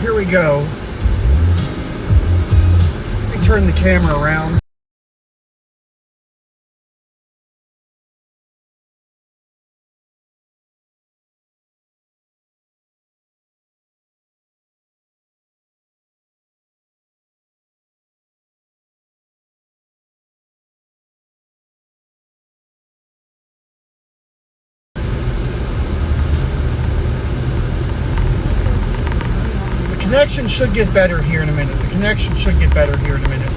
here we go. Let me turn the camera around. The connection should get better here in a minute. The connection should get better here in a minute.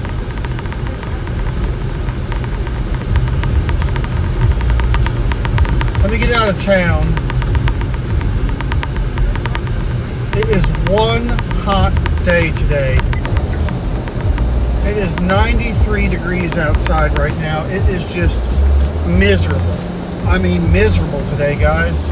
Let me get out of town. It is one hot day today. It is 93 degrees outside right now. It is just miserable. I mean miserable today, guys.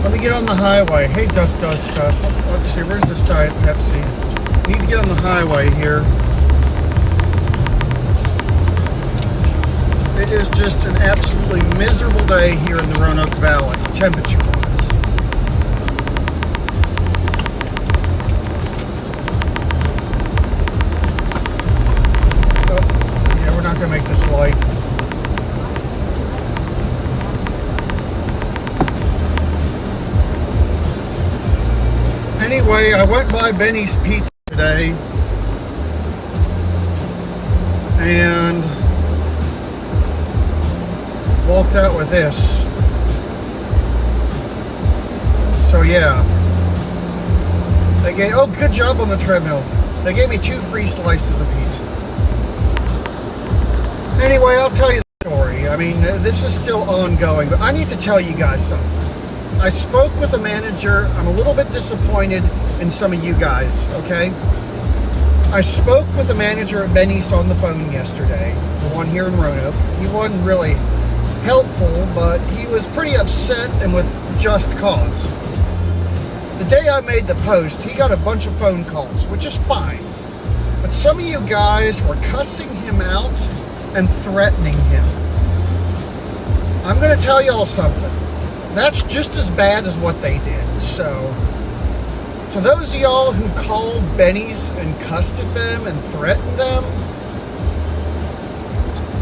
Let me get on the highway. Hey, Duck does stuff. Let's see, where's this Diet Pepsi? Need to get on the highway here. It is just an absolutely miserable day here in the Roanoke Valley, temperature-wise. Oh, yeah, we're not going to make this light. Anyway, I went by Benny's Pizza today and walked out with this. So yeah, they gave, oh, good job on the treadmill. They gave me 2 free slices of pizza. Anyway, I'll tell you the story. I mean, this is still ongoing, but I need to tell you guys something. I spoke with a manager. I'm a little bit disappointed in some of you guys, okay? I spoke with a manager at Benny's on the phone yesterday, the one here in Roanoke. He wasn't really helpful, but he was pretty upset and with just cause. The day I made the post, he got a bunch of phone calls, which is fine. But some of you guys were cussing him out and threatening him. I'm going to tell y'all something. That's just as bad as what they did. So, to those of y'all who called Benny's and cussed at them and threatened them,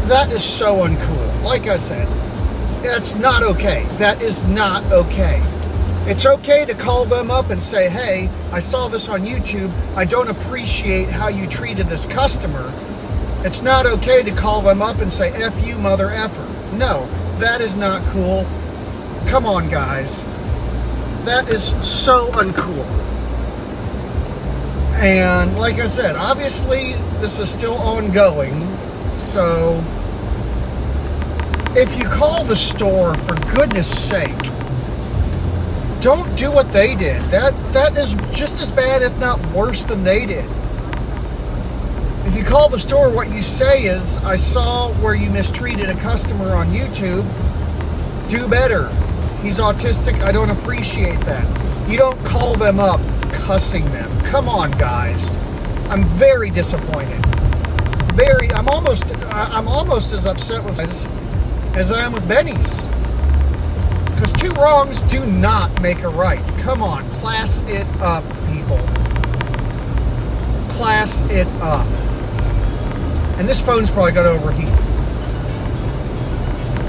that is so uncool. Like I said, that's not okay. That is not okay. It's okay to call them up and say, hey, I saw this on YouTube. I don't appreciate how you treated this customer. It's not okay to call them up and say, F you, mother effer. No, that is not cool. Come on, guys. That is so uncool. And like I said, obviously this is still ongoing. So if you call the store, for goodness sake, don't do what they did. That is just as bad, if not worse, than they did. If you call the store, what you say is, I saw where you mistreated a customer on YouTube. Do better. He's autistic. I don't appreciate that. You don't call them up cussing them. Come on, guys. I'm very disappointed. I'm almost as upset with this as I am with Benny's. Because 2 wrongs do not make a right. Come on, class it up, people. Class it up. And this phone's probably got to overheat.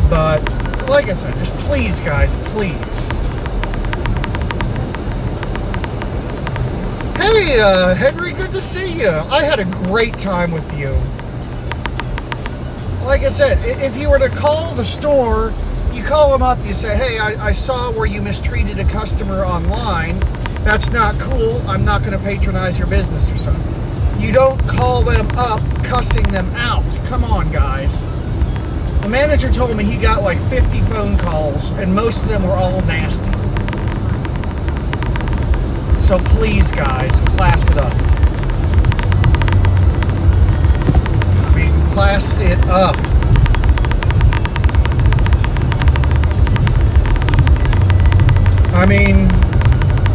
But like I said, just please, guys, please. Hey, Henry, good to see you. I had a great time with you. Like I said, if you were to call the store, you call them up, you say, hey, I saw where you mistreated a customer online. That's not cool. I'm not going to patronize your business or something. You don't call them up cussing them out. Come on, guys. The manager told me he got like 50 phone calls, and most of them were all nasty. So please, guys, class it up. I mean, class it up. I mean,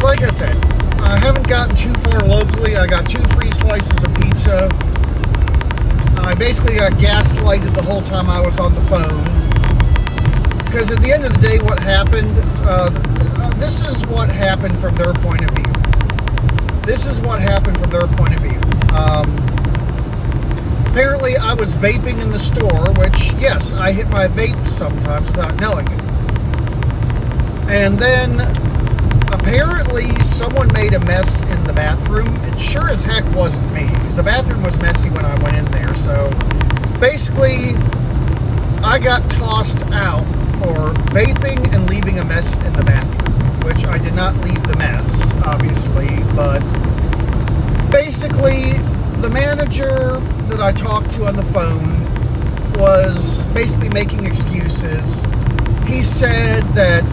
like I said, I haven't gotten too far locally. I got 2 free slices of pizza. I basically got gaslighted the whole time I was on the phone. Because at the end of the day, what happened, this is what happened from their point of view. This is what happened from their point of view. Apparently, I was vaping in the store, which, yes, I hit my vape sometimes without knowing it. And then, apparently, someone made a mess in the bathroom. It sure as heck wasn't me, because the bathroom was messy when I went in there. So, basically, I got tossed out for vaping and leaving a mess in the bathroom, which I did not leave the mess, obviously, but basically, the manager that I talked to on the phone was basically making excuses. He said that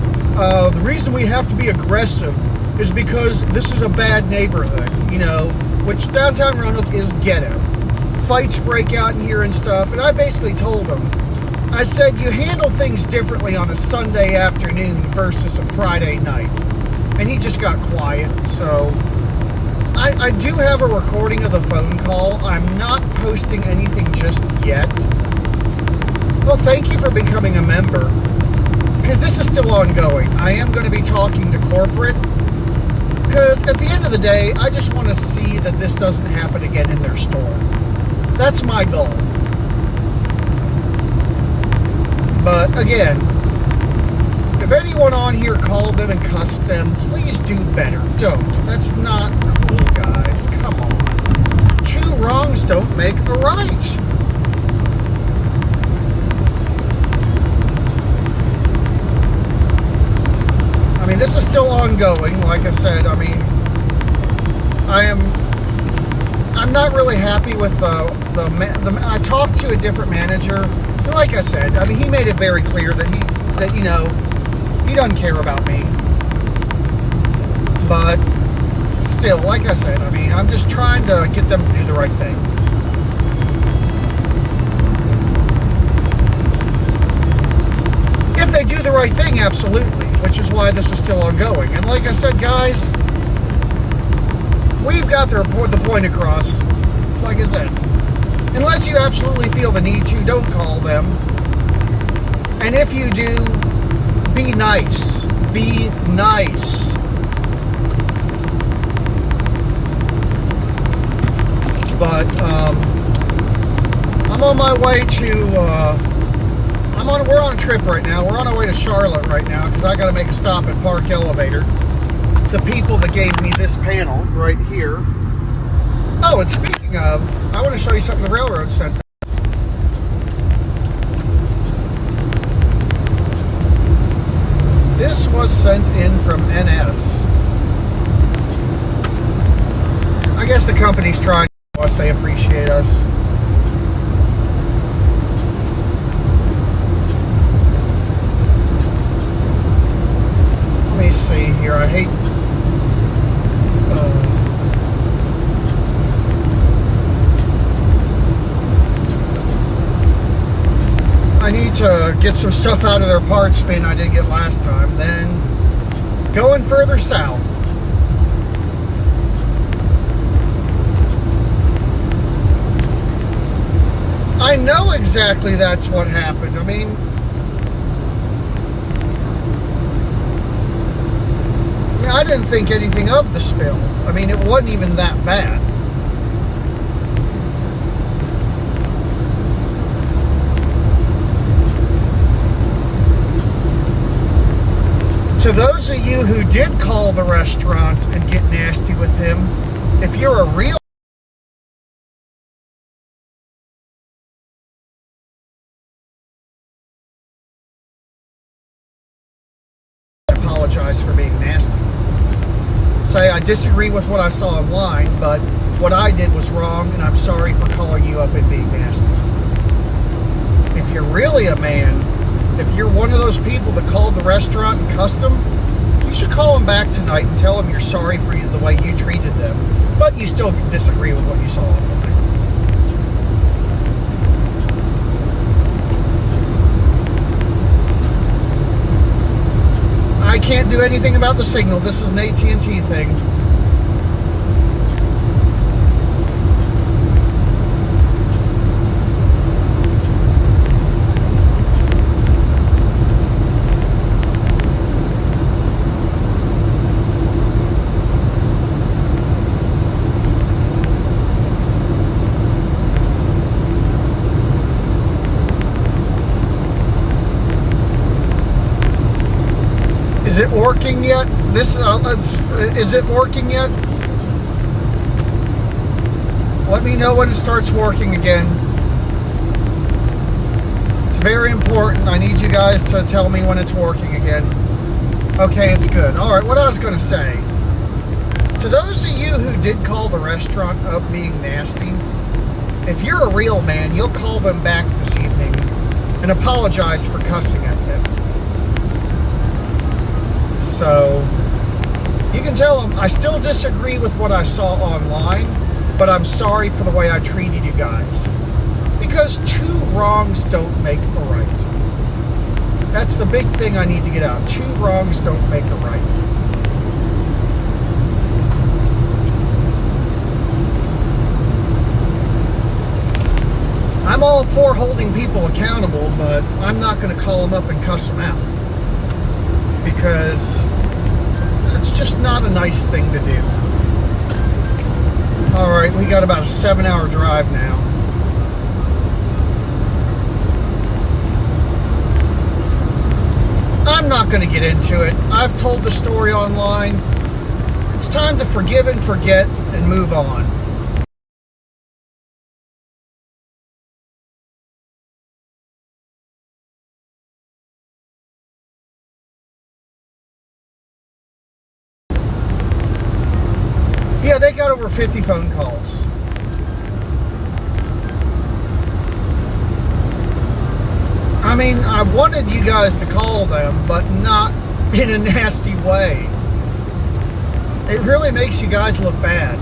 the reason we have to be aggressive is because this is a bad neighborhood, you know, which downtown Roanoke is ghetto. Fights break out in here and stuff, and I basically told him, I said, you handle things differently on a Sunday afternoon versus a Friday night. And he just got quiet, so I do have a recording of the phone call. I'm not posting anything just yet. Well, thank you for becoming a member, because this is still ongoing. I am going to be talking to corporate, because at the end of the day, I just want to see that this doesn't happen again in their store. That's my goal. But again, if anyone on here called them and cussed them, please do better. Don't. That's not cool, guys. Come on. Two wrongs don't make a right. I mean, this is still ongoing. Like I said, I mean, I'm not really happy with I talked to a different manager. Like I said, I mean, he made it very clear that he doesn't care about me. But still, like I said, I mean, I'm just trying to get them to do the right thing. If they do the right thing, absolutely, which is why this is still ongoing. And like I said, guys, we've got the point across. Like I said, unless you absolutely feel the need to, don't call them. And if you do, be nice. Be nice. But I'm on my way to. We're on a trip right now. We're on our way to Charlotte right now because I got to make a stop at Park Elevator. The people that gave me this panel right here. Oh, and speaking of, I want to show you something the railroad sent us. This was sent in from NS. I guess the company's trying to us. They appreciate us. Let me see here. I hate... I need to get some stuff out of their parts bin I didn't get last time. Then going further south. I know exactly that's what happened. I mean, I didn't think anything of the spill. I mean, it wasn't even that bad. To those of you who did call the restaurant and get nasty with him, if you're a real apologize for being nasty. Say, I disagree with what I saw online, but what I did was wrong, and I'm sorry for calling you up and being nasty. If you're really a man, if you're one of those people that called the restaurant and cussed them, you should call them back tonight and tell them you're sorry for the way you treated them, but you still disagree with what you saw online. I can't do anything about the signal. This is an AT&T thing. working yet? Is it working yet? Let me know when it starts working again. It's very important. I need you guys to tell me when it's working again. Okay, it's good. All right, what I was going to say. To those of you who did call the restaurant up being nasty, if you're a real man, you'll call them back this evening and apologize for cussing at them. So, you can tell them, I still disagree with what I saw online, but I'm sorry for the way I treated you guys. Because two wrongs don't make a right. That's the big thing I need to get out. Two wrongs don't make a right. I'm all for holding people accountable, but I'm not going to call them up and cuss them out. Because that's just not a nice thing to do. Alright, we got about a 7-hour drive now. I'm not going to get into it. I've told the story online. It's time to forgive and forget and move on. Yeah, they got over 50 phone calls. I mean, I wanted you guys to call them, but not in a nasty way. It really makes you guys look bad.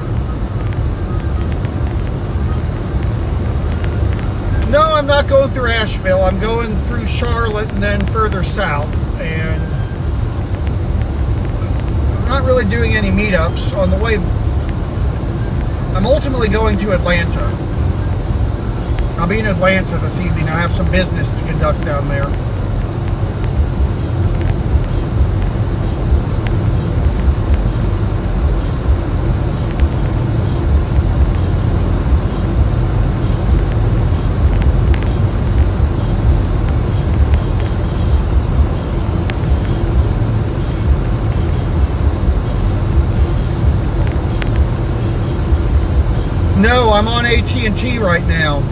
No, I'm not going through Asheville. I'm going through Charlotte and then further south. And I'm not really doing any meetups. On the way, I'm ultimately going to Atlanta. I'll be in Atlanta this evening. I have some business to conduct down there. No, I'm on AT&T right now.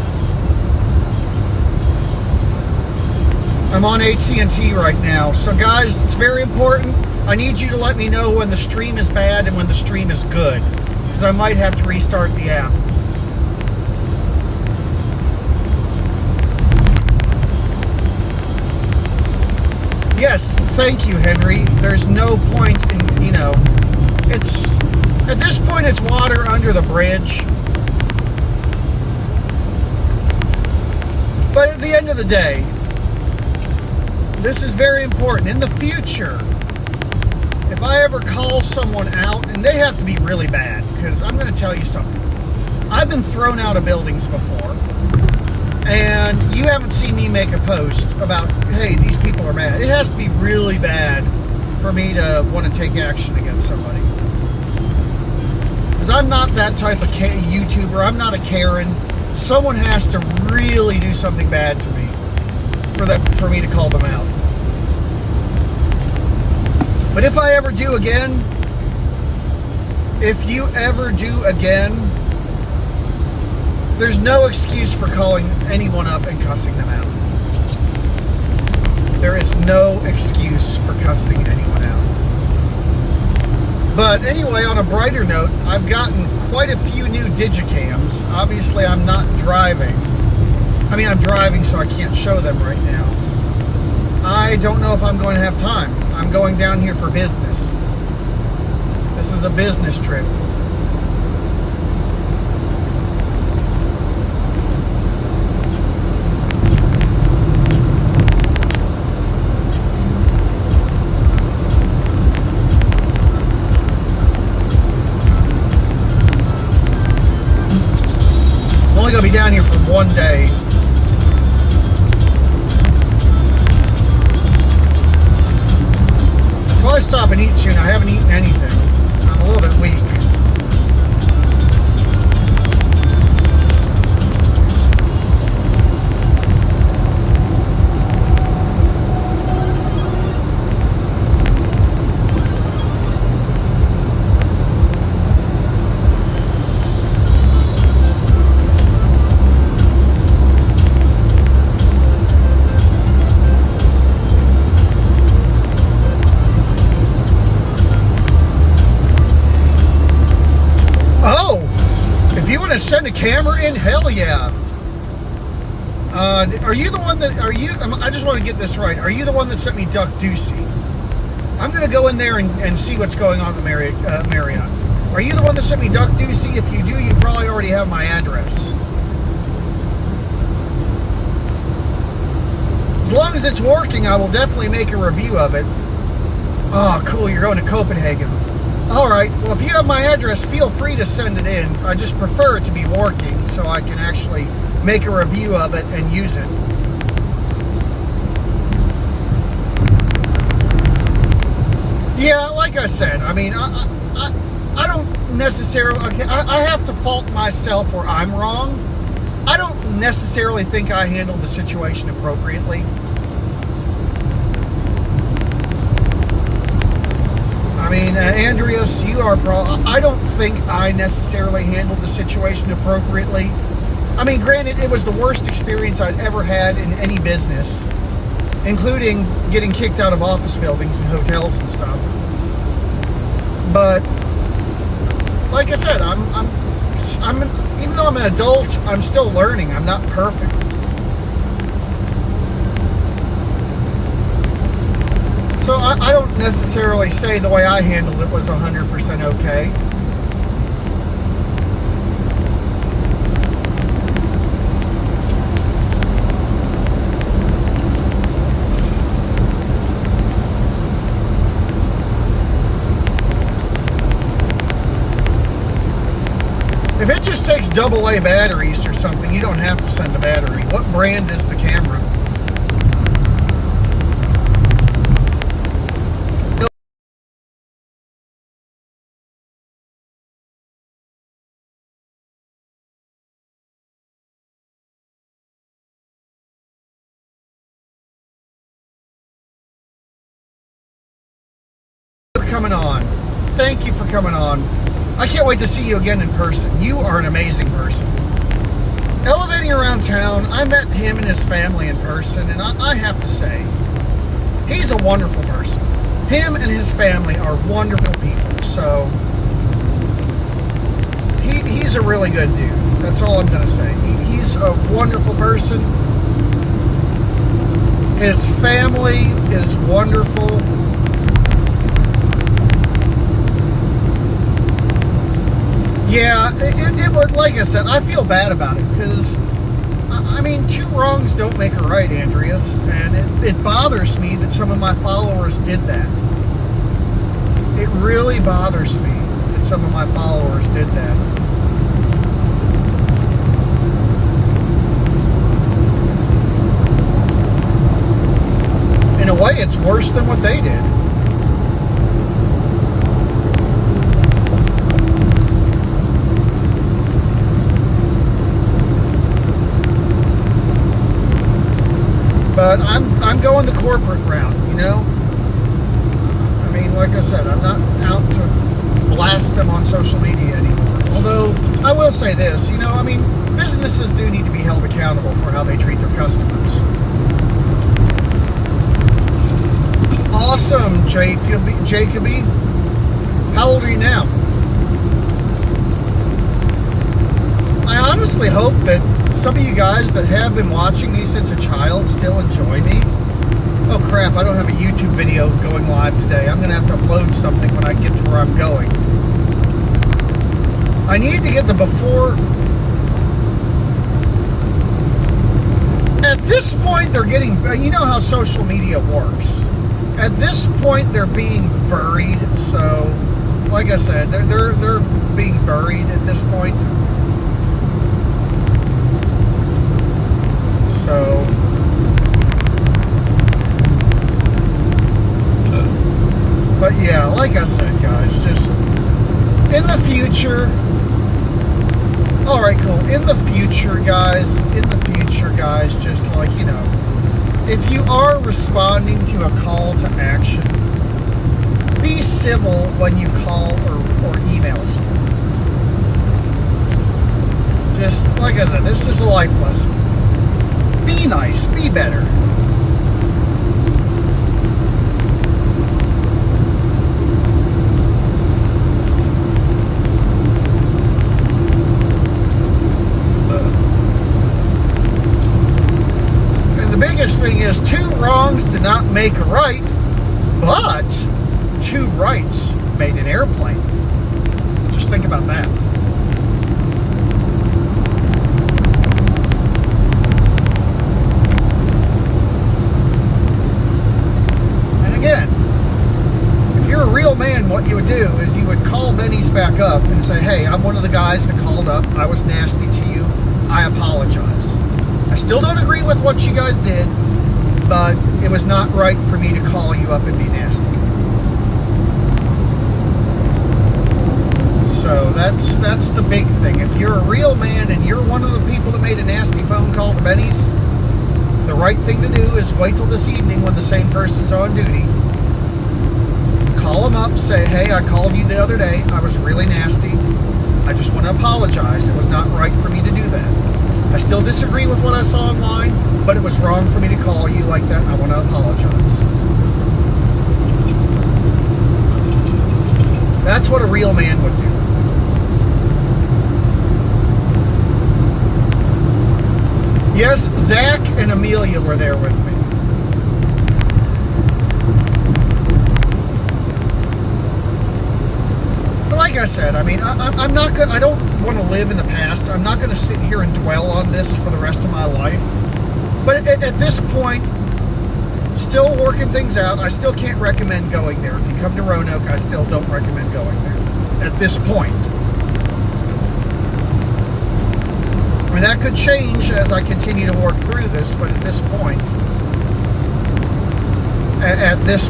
I'm on AT&T right now. So guys, it's very important. I need you to let me know when the stream is bad and when the stream is good, because I might have to restart the app. Yes, thank you, Henry. There's no point in, it's, at this point it's water under the bridge. But at the end of the day, this is very important. In the future, if I ever call someone out, and they have to be really bad, because I'm going to tell you something. I've been thrown out of buildings before, and you haven't seen me make a post about, hey, these people are bad. It has to be really bad for me to want to take action against somebody. Because I'm not that type of YouTuber. I'm not a Karen. Someone has to really do something bad to me for me to call them out. But if I ever do again, if you ever do again, there's no excuse for calling anyone up and cussing them out. There is no excuse for cussing anyone out. But anyway, on a brighter note, I've gotten quite a few new digicams. Obviously, I'm not driving. I mean, I'm driving, so I can't show them right now. I don't know if I'm going to have time. I'm going down here for business. This is a business trip. I'm only going to be down here for one day. I'll probably stop and eat soon. I haven't eaten anything. I'm a little bit weak. send a camera in? Hell yeah. Are you the one that, I just want to get this right. Are you the one that sent me Duck Ducey? I'm going to go in there and see what's going on at Marriott. Are you the one that sent me Duck Ducey? If you do, you probably already have my address. As long as it's working, I will definitely make a review of it. Oh, cool, you're going to Copenhagen. All right, well, if you have my address, feel free to send it in. I just prefer it to be working so I can actually make a review of it and use it. Yeah, like I said, I mean, I don't necessarily, okay, I have to fault myself where I'm wrong. I don't necessarily think I handled the situation appropriately. I mean, Andreas, you are I don't think I necessarily handled the situation appropriately. I mean, granted, it was the worst experience I'd ever had in any business, including getting kicked out of office buildings and hotels and stuff. But like I said, I'm even though I'm an adult, I'm still learning. I'm not perfect. So I don't necessarily say the way I handled it was 100% okay. If it just takes AA batteries or something, you don't have to send a battery. What brand is the camera? Coming on. Thank you for coming on. I can't wait to see you again in person. You are an amazing person. Elevating around town, I met him and his family in person, and I have to say, he's a wonderful person. Him and his family are wonderful people, so he's a really good dude. That's all I'm going to say. He's a wonderful person. His family is wonderful. Yeah, it would, like I said, I feel bad about it because, I mean, two wrongs don't make a right, Andreas, and it bothers me that some of my followers did that. It really bothers me that some of my followers did that. In a way, it's worse than what they did. But I'm going the corporate route, you know? I mean, like I said, I'm not out to blast them on social media anymore. Although, I will say this, you know, I mean, businesses do need to be held accountable for how they treat their customers. Awesome, Jacoby. How old are you now? I honestly hope that some of you guys that have been watching me since a child still enjoy me. Oh crap, I don't have a YouTube video going live today. I'm going to have to upload something when I get to where I'm going. I need to get the before. At this point, they're getting, you know how social media works. At this point, they're being buried. So, like I said, they're being buried at this point. So, but yeah, like I said, guys, just in the future. All right, cool. In the future, guys, just like, you know, if you are responding to a call to action, be civil when you call or email someone. Just like I said, this is just a life lesson. Be nice, be better. because two wrongs did not make a right, but two rights made an airplane. Just think about that. And again, if you're a real man, what you would do is you would call Benny's back up and say, hey, I'm one of the guys that called up. I was nasty to you. I apologize. I still don't agree with what you guys did, but it was not right for me to call you up and be nasty. So that's the big thing. If you're a real man and you're one of the people that made a nasty phone call to Benny's, the right thing to do is wait till this evening when the same person's on duty. Call them up, say, hey, I called you the other day. I was really nasty. I just want to apologize. It was not right for me to do that. I still disagree with what I saw online, but it was wrong for me to call you like that. I want to apologize. That's what a real man would do. Yes, Zach and Amelia were there with me. But like I said, I mean, I'm not gonna. I don't want to live in the past. I'm not going to sit here and dwell on this for the rest of my life. But at this point, still working things out. I still can't recommend going there. If you come to Roanoke, I still don't recommend going there at this point. I mean, that could change as I continue to work through this, but at this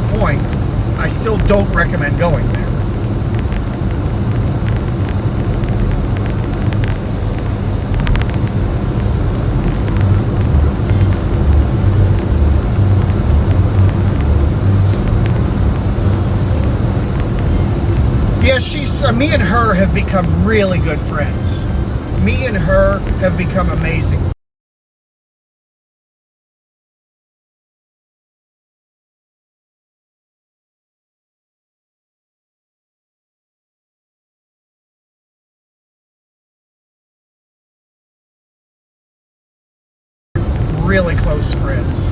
point, I still don't recommend going there. Yes, me and her have become really good friends. Me and her have become amazing. Really close friends.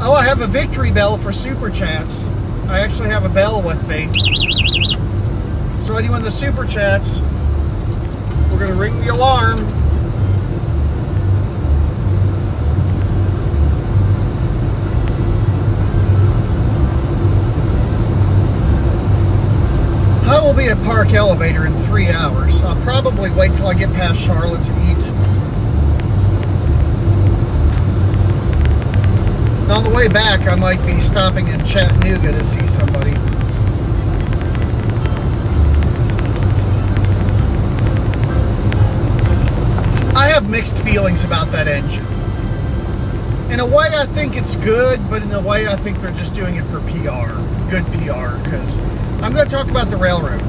Oh, I have a victory bell for Super Chats. I actually have a bell with me. So anyone in the Super Chats, we're going to ring the alarm. I will be at Park Elevator in 3 hours. I'll probably wait till I get past Charlotte to eat. And on the way back, I might be stopping in Chattanooga to see somebody. I have mixed feelings about that engine. In a way, I think it's good, but in a way, I think they're just doing it for PR. Good PR, because I'm going to talk about the railroad.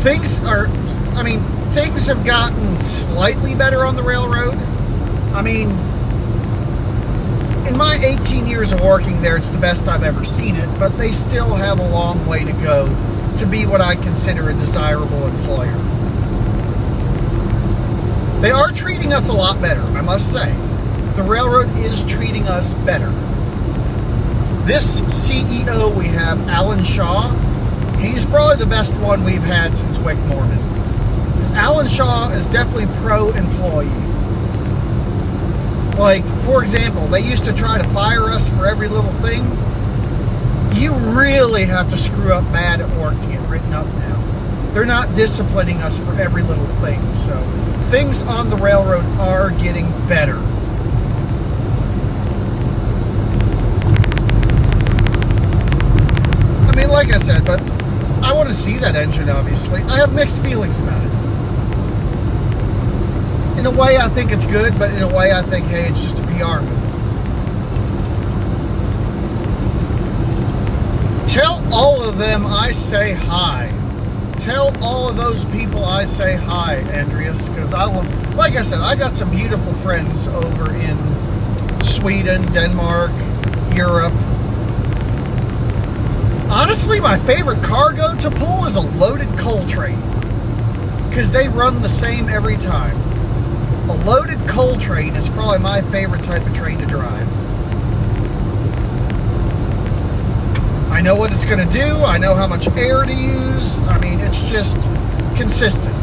Things have gotten slightly better on the railroad. I mean, in my 18 years of working there, it's the best I've ever seen it, but they still have a long way to go to be what I consider a desirable employer. They are treating us a lot better, I must say. The railroad is treating us better. This CEO we have, Alan Shaw, he's probably the best one we've had since Wick Norman. Alan Shaw is definitely pro-employee. Like, for example, they used to try to fire us for every little thing. You really have to screw up bad at work to get written up now. They're not disciplining us for every little thing. So things on the railroad are getting better. I mean, like I said, but I want to see that engine, obviously. I have mixed feelings about it. In a way, I think it's good, but in a way, I think, hey, it's just a PR move. Tell all of them I say hi. Tell all of those people I say hi, Andreas, because I will, like I said, I got some beautiful friends over in Sweden, Denmark, Europe. Honestly, my favorite cargo to pull is a loaded coal train. because they run the same every time. A loaded coal train is probably my favorite type of train to drive. I know what it's going to do. I know how much air to use. I mean, it's just consistent.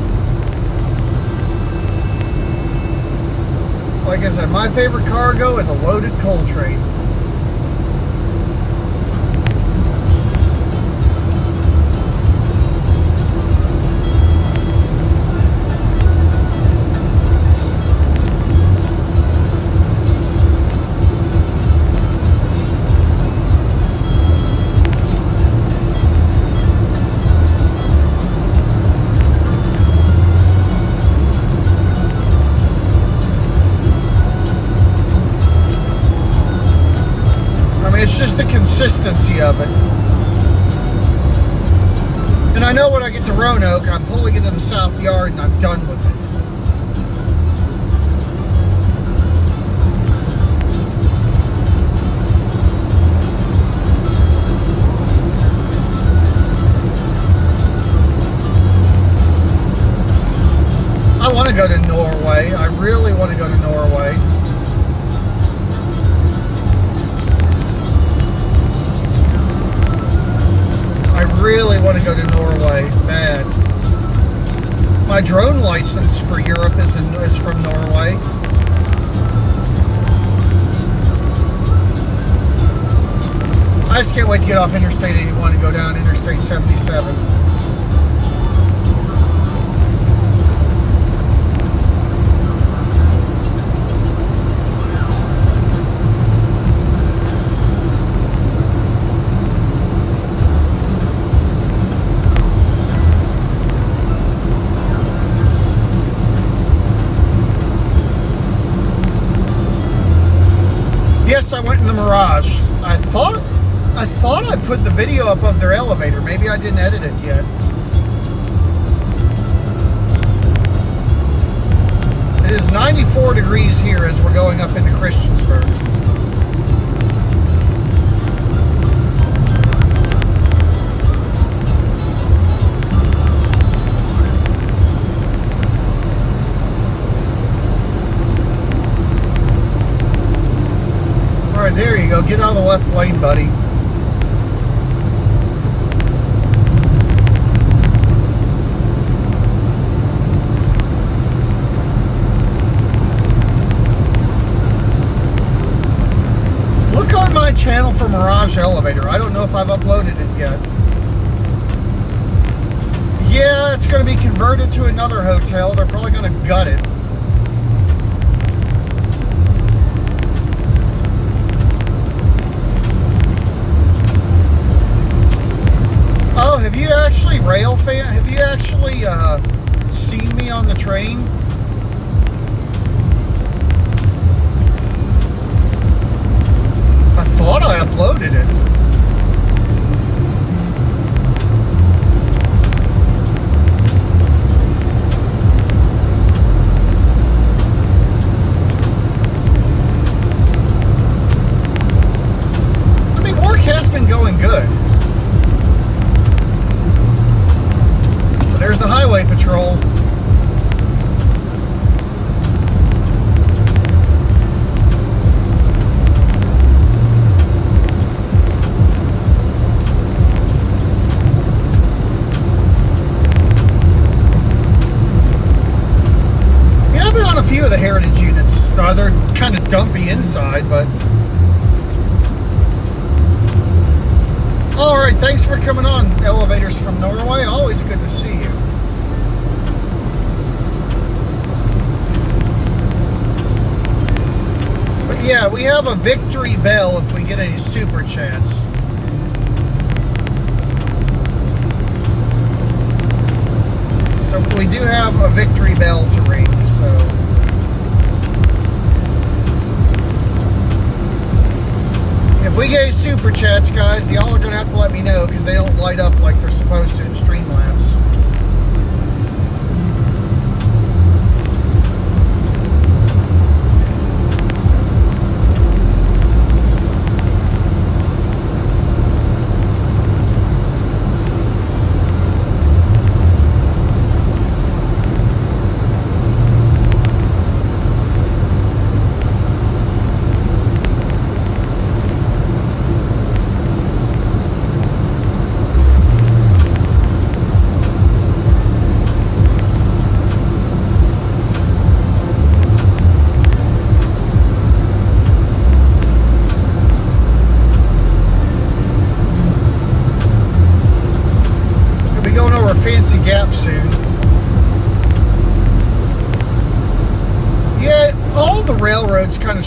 Like I said, my favorite cargo is a loaded coal train. It's just the consistency of it. And I know when I get to Roanoke, I'm pulling into the South Yard and I'm done with it. I want to go to Norway. I really want to go to Norway. Really want to go to Norway, bad. My drone license for Europe is from Norway. I just can't wait to get off Interstate 81 and go down Interstate 77. Yes, I went in the Mirage. I thought I put the video up of their elevator. Maybe I didn't edit it yet. It is 94 degrees here as we're going up into Christiansburg. There you go. Get out of the left lane, buddy. Look on my channel for Mirage Elevator. I don't know if I've uploaded it yet. Yeah, it's going to be converted to another hotel. They're probably going to gut it. Oh, have you actually rail fan? Have you actually seen me on the train? I thought I uploaded it. I mean, work has been going good. There's the highway patrol. Yeah, I've been on a few of the Heritage units. They're kind of dumpy inside, but... All right, thanks for coming on, Elevators from Norway. Always good to see you. But yeah, we have a victory bell if we get any super chats. So we do have a victory bell to ring, so... If we get super chats, guys, y'all are going to have to let me know because they don't light up like they're supposed to in Streamlabs.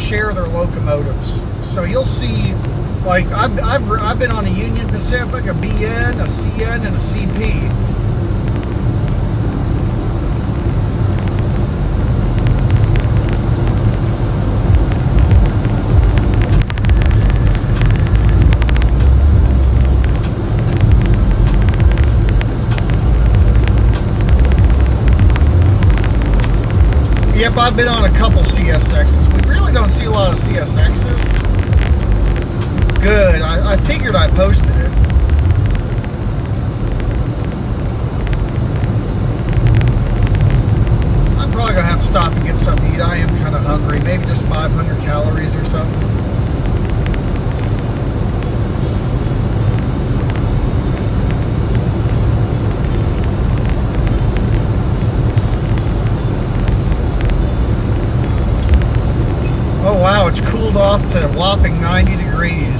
share their locomotives. So you'll see, like I've been on a Union Pacific, a BN, a CN, and a CP. Yep, I've been on a couple CSXs. We really don't see a lot of CSXs. Good. I figured I posted it. I'm probably going to have to stop and get something to eat. I am kind of hungry. Maybe just 500 calories or something. Oh wow, it's cooled off to a whopping 90 degrees.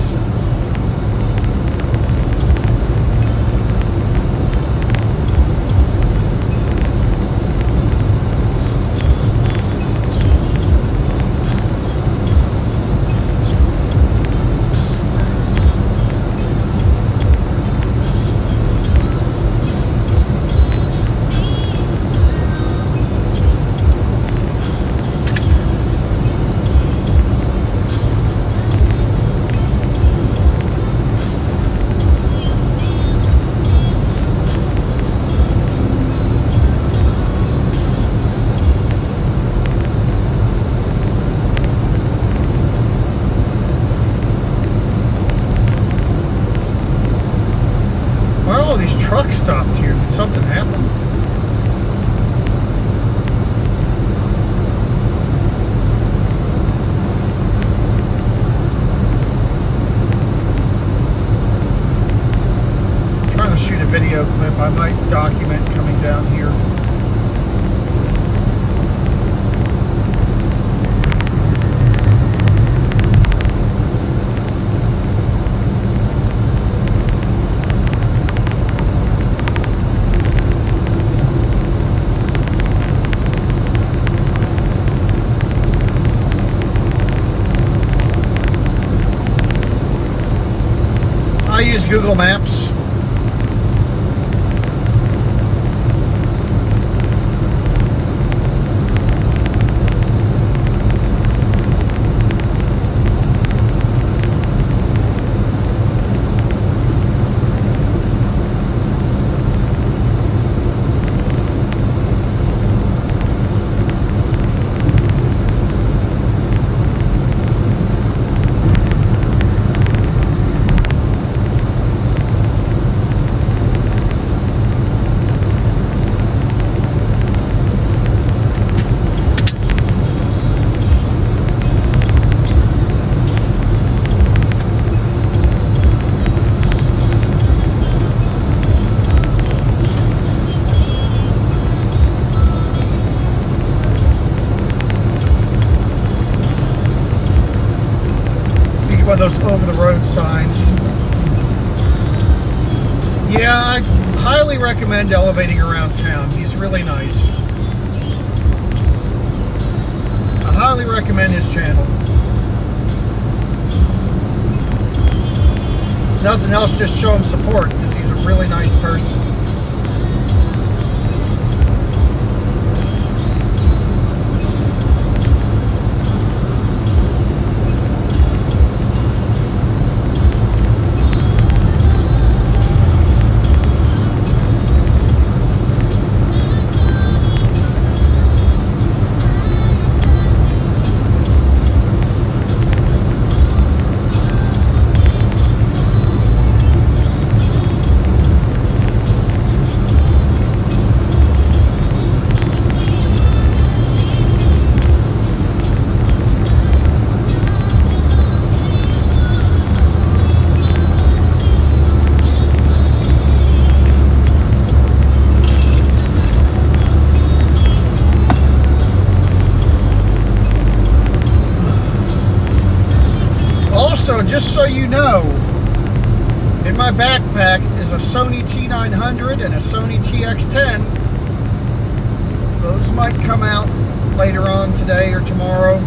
These trucks stopped here. Did something happen? I'm trying to shoot a video clip. I might document coming down here. I use Google Maps. One of those over-the-road signs. Yeah, I highly recommend elevating around town. He's really nice. I highly recommend his channel. Nothing else, just show him support because he's a really nice person. Also, just so you know, in my backpack is a Sony T900 and a Sony TX10. Those might come out later on today or tomorrow.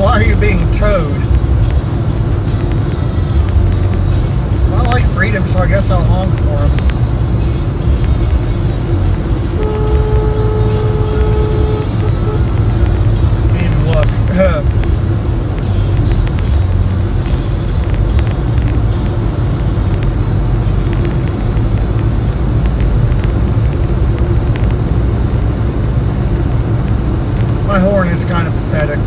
why are you being towed? I like freedom, so I guess I'll honk for him. And look. My horn is kind of pathetic.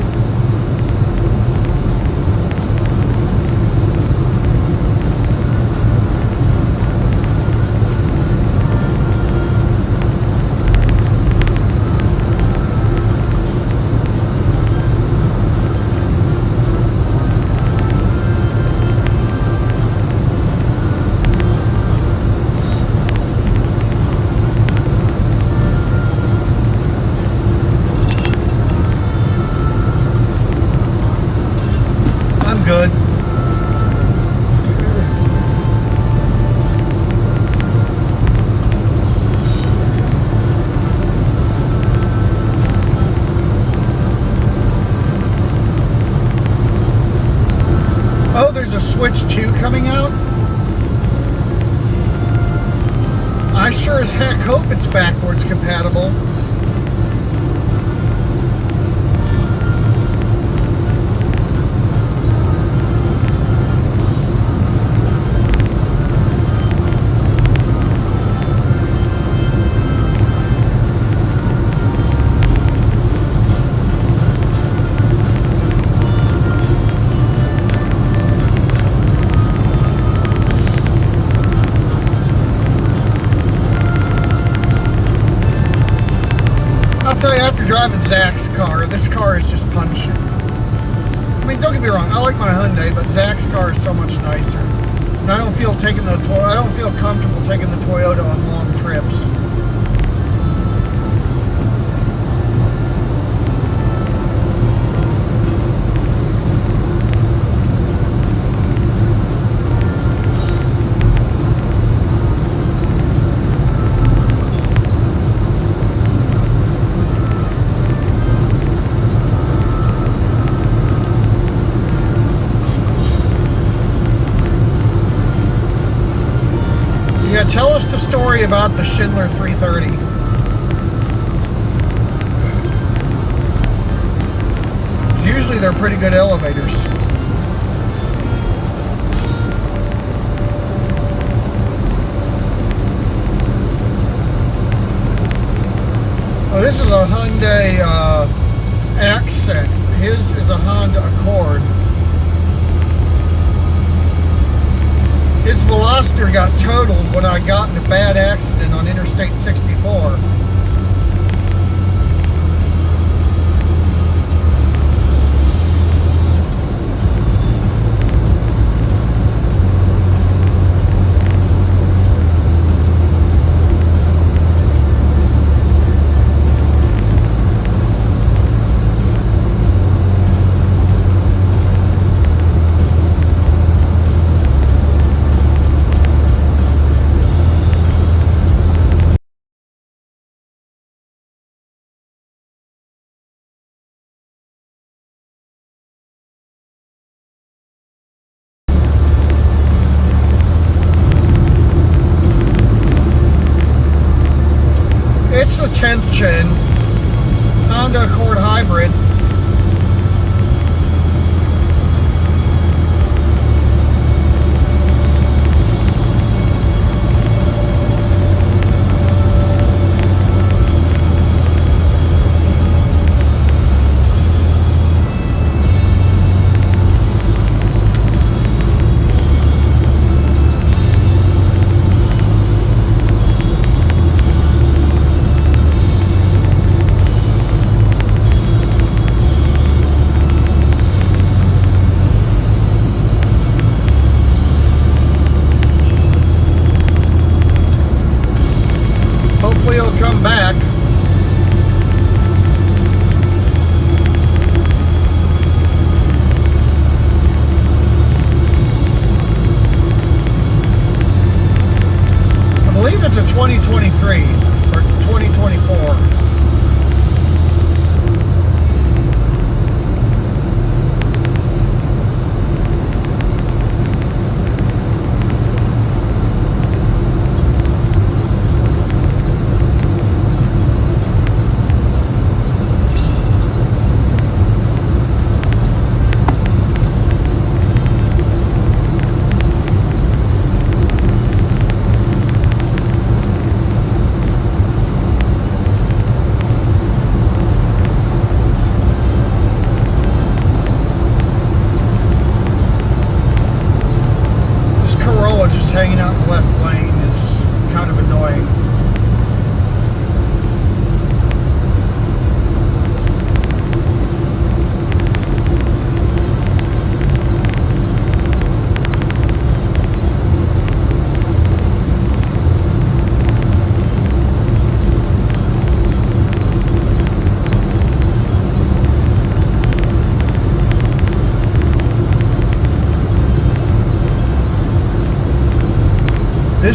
Good. Oh, there's a Switch 2 coming out? I sure as heck hope it's backwards compatible. After driving Zach's car, this car is just punishing. I mean, don't get me wrong, I like my Hyundai, but Zach's car is so much nicer. And I don't feel comfortable taking the Toyota on long trips. Yeah, tell us the story about the Schindler 330. Usually they're pretty good elevators. Oh, this is a Hyundai Accent. His is a Honda Accord. His Veloster got totaled when I got in a bad accident on Interstate 64. It's the 10th gen Honda Accord Hybrid.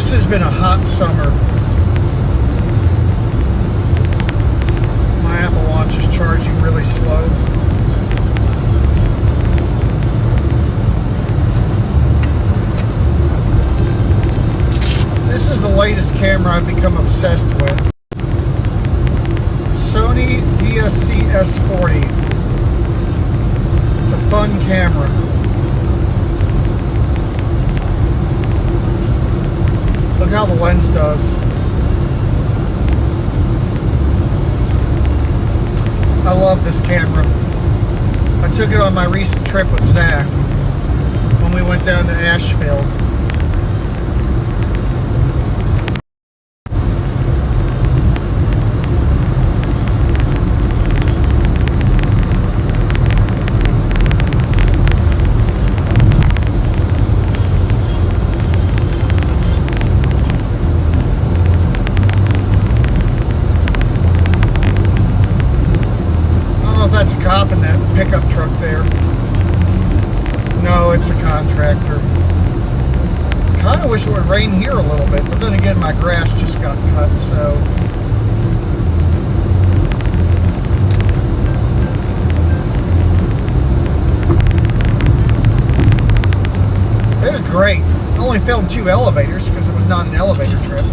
This has been a hot summer. My Apple Watch is charging really slow. This is the latest camera I've become obsessed with. Sony DSC S40. It's a fun camera. Look how the lens does. I love this camera. I took it on my recent trip with Zach when we went down to Asheville. That's a cop in that pickup truck there. No, it's a contractor. Kind of wish it would rain here a little bit, but then again, my grass just got cut, so. It was great. I only filmed 2 elevators because it was not an elevator trip.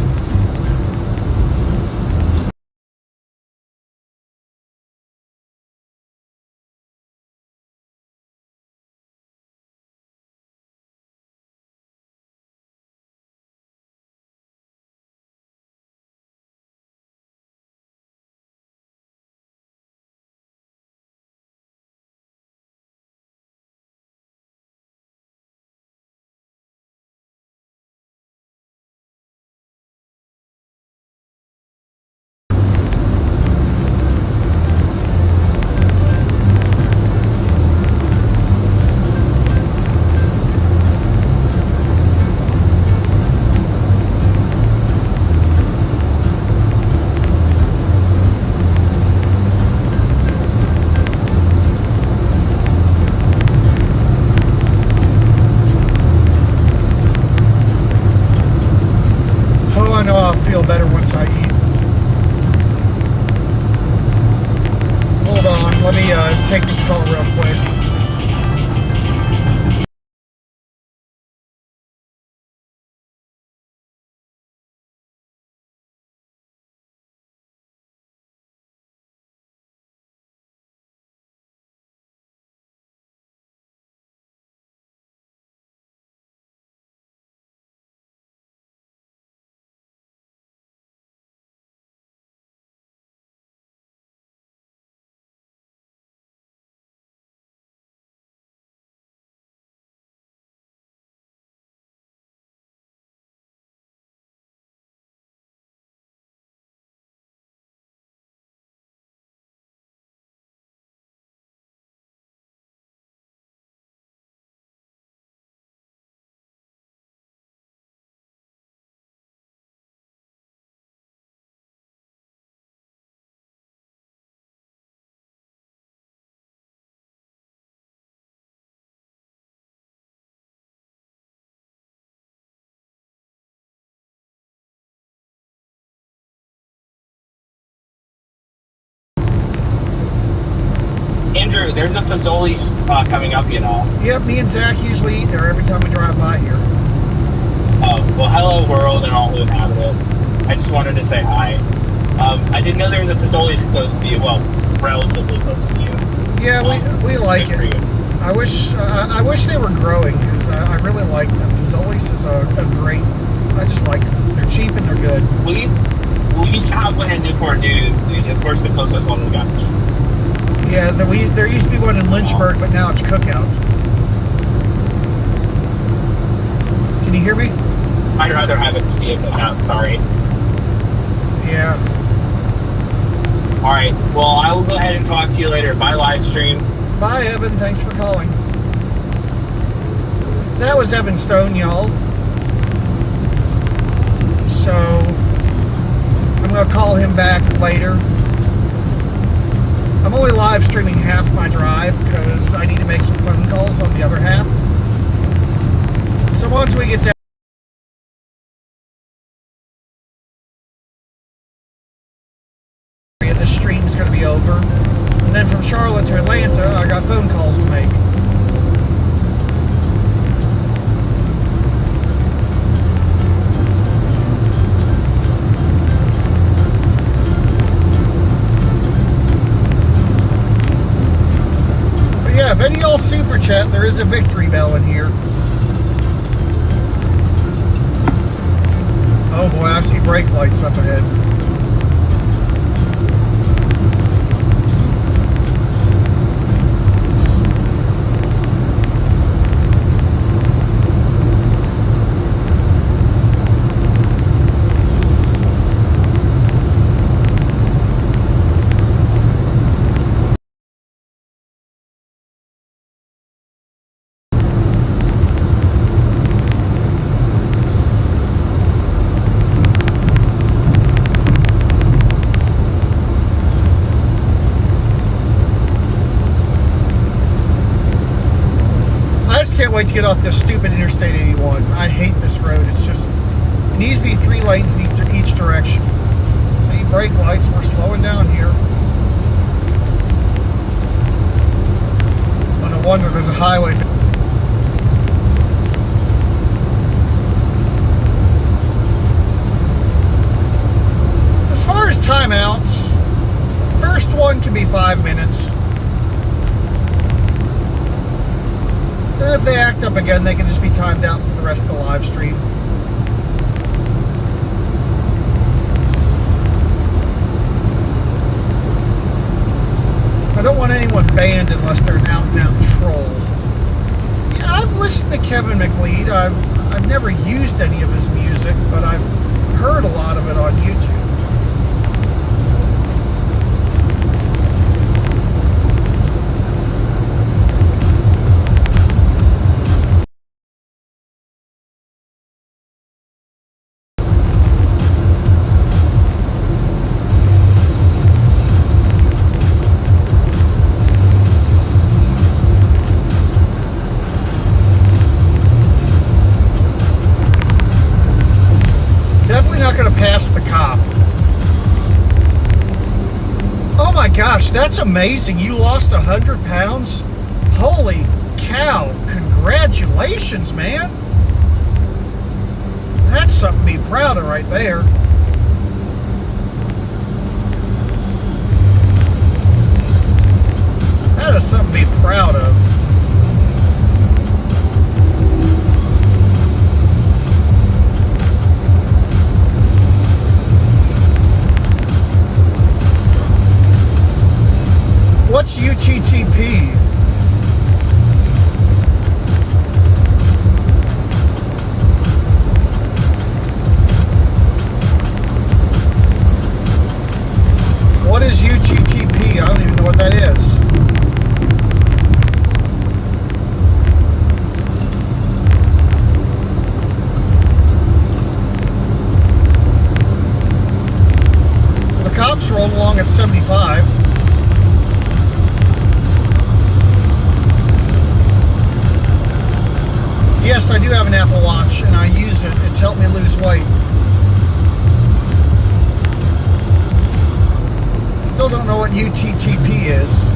I know I'll feel better once I eat. Hold on, let me take this call real quick. Andrew, there's a Fazoli's coming up, you know. Yep, me and Zach usually eat there every time we drive by here. Well, hello world and all who inhabit it. I just wanted to say hi. I didn't know there was a Fazoli's close to you. Well, relatively close to you. Yeah, we like it. I wish they were growing because I really like them. Fazoli's is a great. I just like them. They're cheap and they're good. We used to have one in Newport News. Of course, the closest one we got. Yeah, there used to be one in Lynchburg, but now it's Cookout. Can you hear me? I'd rather have it be a Cookout. Sorry. Yeah. All right. Well, I will go ahead and talk to you later. Bye, live stream. Bye, Evan. Thanks for calling. That was Evan Stone, y'all. So I'm going to call him back later. I'm only live streaming half my drive because I need to make some phone calls on the other half. So once we get down this stream is going to be over. And then from Charlotte to Atlanta, I got phone calls to make. But yeah, if any old super chat, there is a victory bell in here. Oh boy, I see brake lights up ahead. Can't wait to get off this stupid Interstate 81. I hate this road. It's just, it needs to be 3 lanes in each direction. See, brake lights, we're slowing down here. Oh, no wonder there's a highway. As far as timeouts, first one can be 5 minutes. If they act up again, they can just be timed out for the rest of the live stream. I don't want anyone banned unless they're an out-and-out troll. Yeah, I've listened to Kevin McLeod. I've never used any of his music, but I've heard a lot of it on YouTube. The cop. Oh my gosh, that's amazing. You lost 100 pounds? Holy cow. Congratulations, man. That's something to be proud of right there. That is something to be proud of. What's UTTP? What is UTTP? I don't even know what that is. Well, the cops rolled along at 75. Yes, I do have an Apple Watch, and I use it. It's helped me lose weight. Still don't know what UTTP is.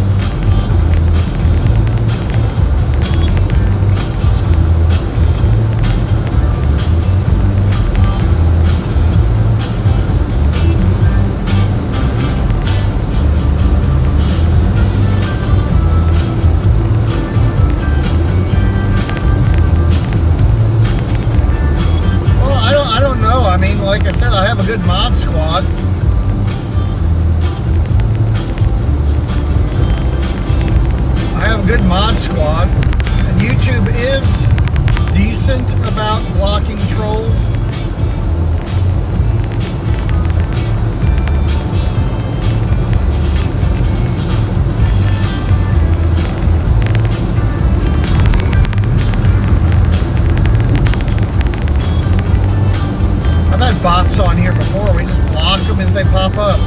Like I said, I have a good mod squad. I have a good mod squad. And YouTube is decent about blocking trolls. I've had bots on here before. We just block them as they pop up.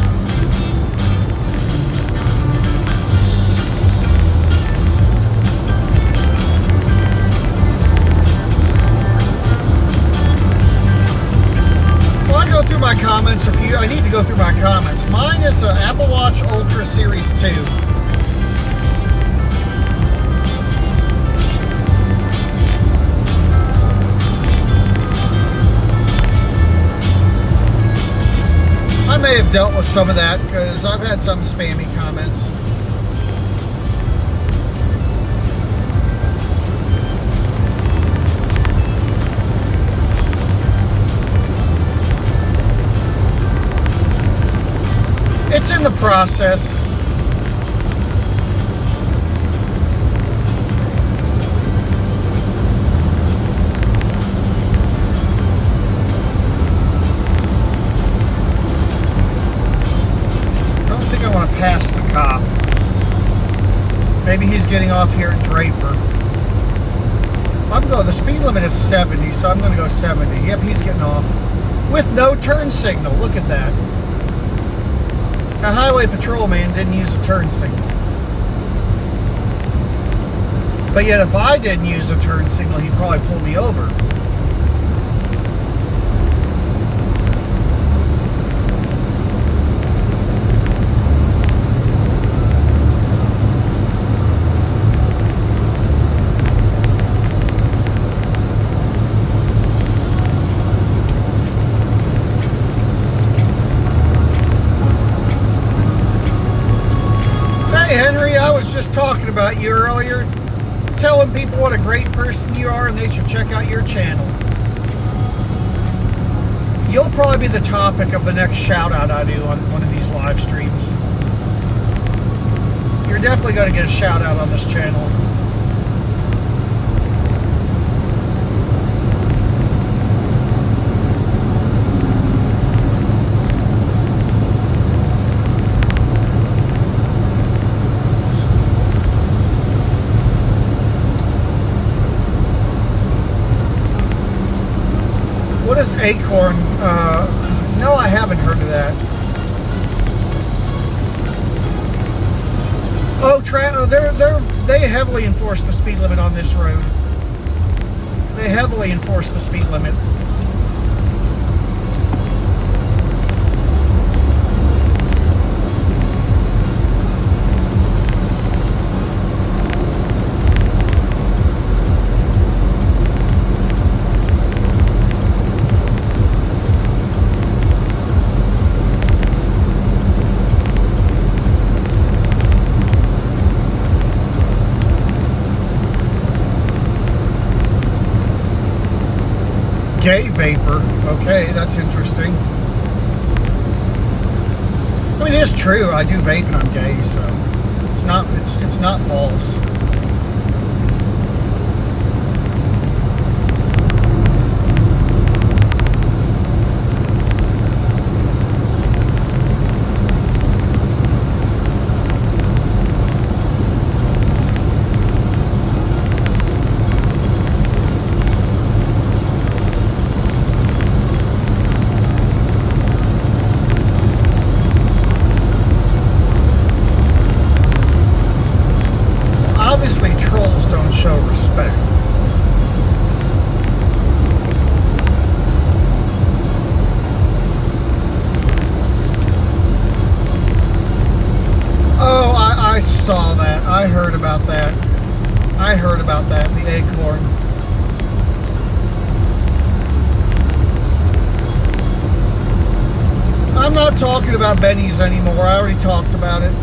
Well, I go through my comments comments, I need to go through my comments. Mine is an Apple Watch Ultra Series 2. I may have dealt with some of that because I've had some spammy comments. It's in the process. I don't think I want to pass the cop. Maybe he's getting off here at Draper. The speed limit is 70, so I'm going to go 70. Yep, he's getting off. With no turn signal. Look at that. A highway patrolman didn't use a turn signal. But yet if I didn't use a turn signal, he'd probably pull me over. Henry, I was just talking about you earlier, telling people what a great person you are and they should check out your channel. You'll probably be the topic of the next shout out I do on one of these live streams. You're definitely going to get a shout out on this channel. What is Acorn? No, I haven't heard of that. Oh, they heavily enforce the speed limit on this road. They heavily enforce the speed limit. Gay vapor. Okay, that's interesting. I mean, it is true. I do vape and I'm gay, so it's not false. Obviously, trolls don't show respect. Oh, I saw that. I heard about that. I heard about that, the Acorn. I'm not talking about Benny's anymore. I already talked about it.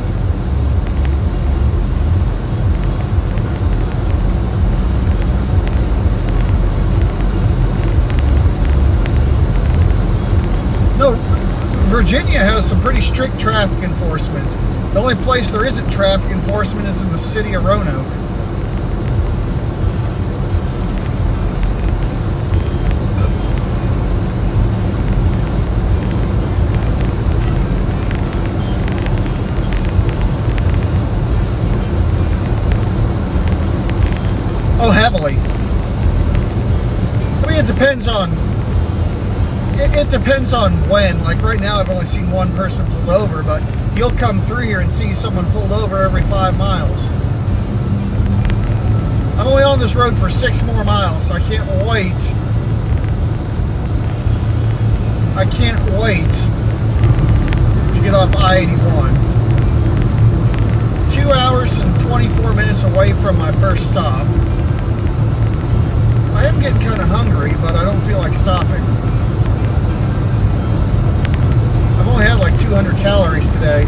No, Virginia has some pretty strict traffic enforcement. The only place there isn't traffic enforcement is in the city of Roanoke. Oh, heavily. I mean, it depends on... It depends on when. Like right now, I've only seen one person pulled over, but you'll come through here and see someone pulled over every 5 miles. I'm only on this road for 6 more miles, so I can't wait. I can't wait to get off I-81. 2 hours and 24 minutes away from my first stop. I am getting kind of hungry, but I don't feel like stopping. I've only had like 200 calories today.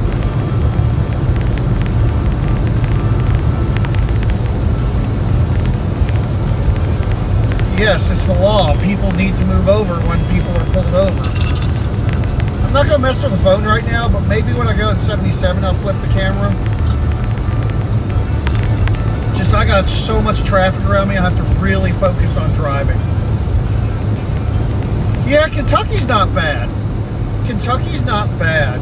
Yes, it's the law. People need to move over when people are pulled over. I'm not going to mess with the phone right now, but maybe when I go at 77, I'll flip the camera. Just, I got so much traffic around me, I have to really focus on driving. Yeah, Kentucky's not bad. Kentucky's not bad.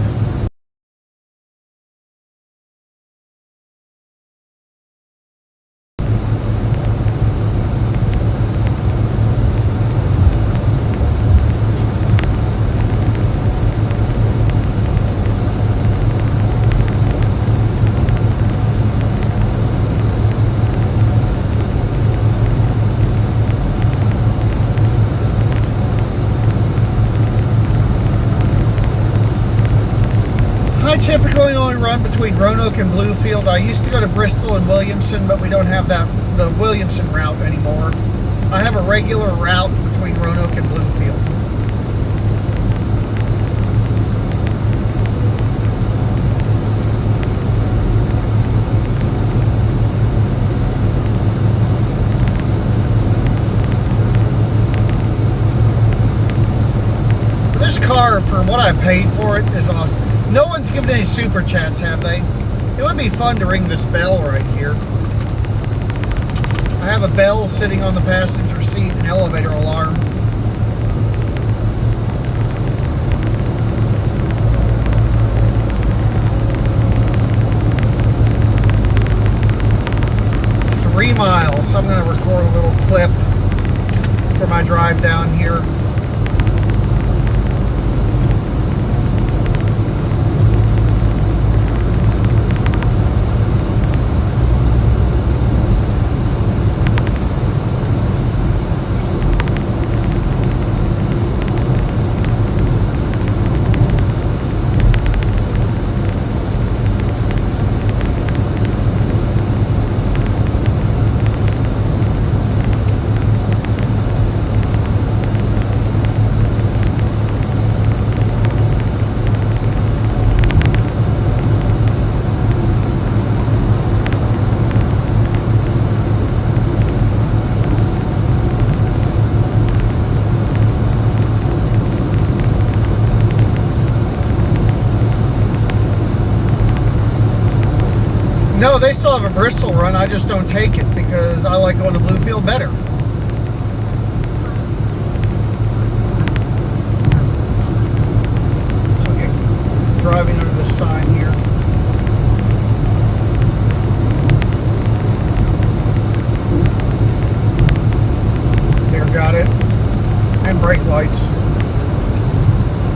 I typically only run between Roanoke and Bluefield. I used to go to Bristol and Williamson, but we don't have the Williamson route anymore. I have a regular route between Roanoke and Bluefield. This car, for what I paid for it, is awesome. No one's given any super chats, have they? It would be fun to ring this bell right here. I have a bell sitting on the passenger seat, an elevator alarm. Three miles. So I'm going to record a little clip for my drive down here. No, they still have a Bristol run. I just don't take it because I like going to Bluefield better. So I get driving under this sign here. There, got it. And brake lights.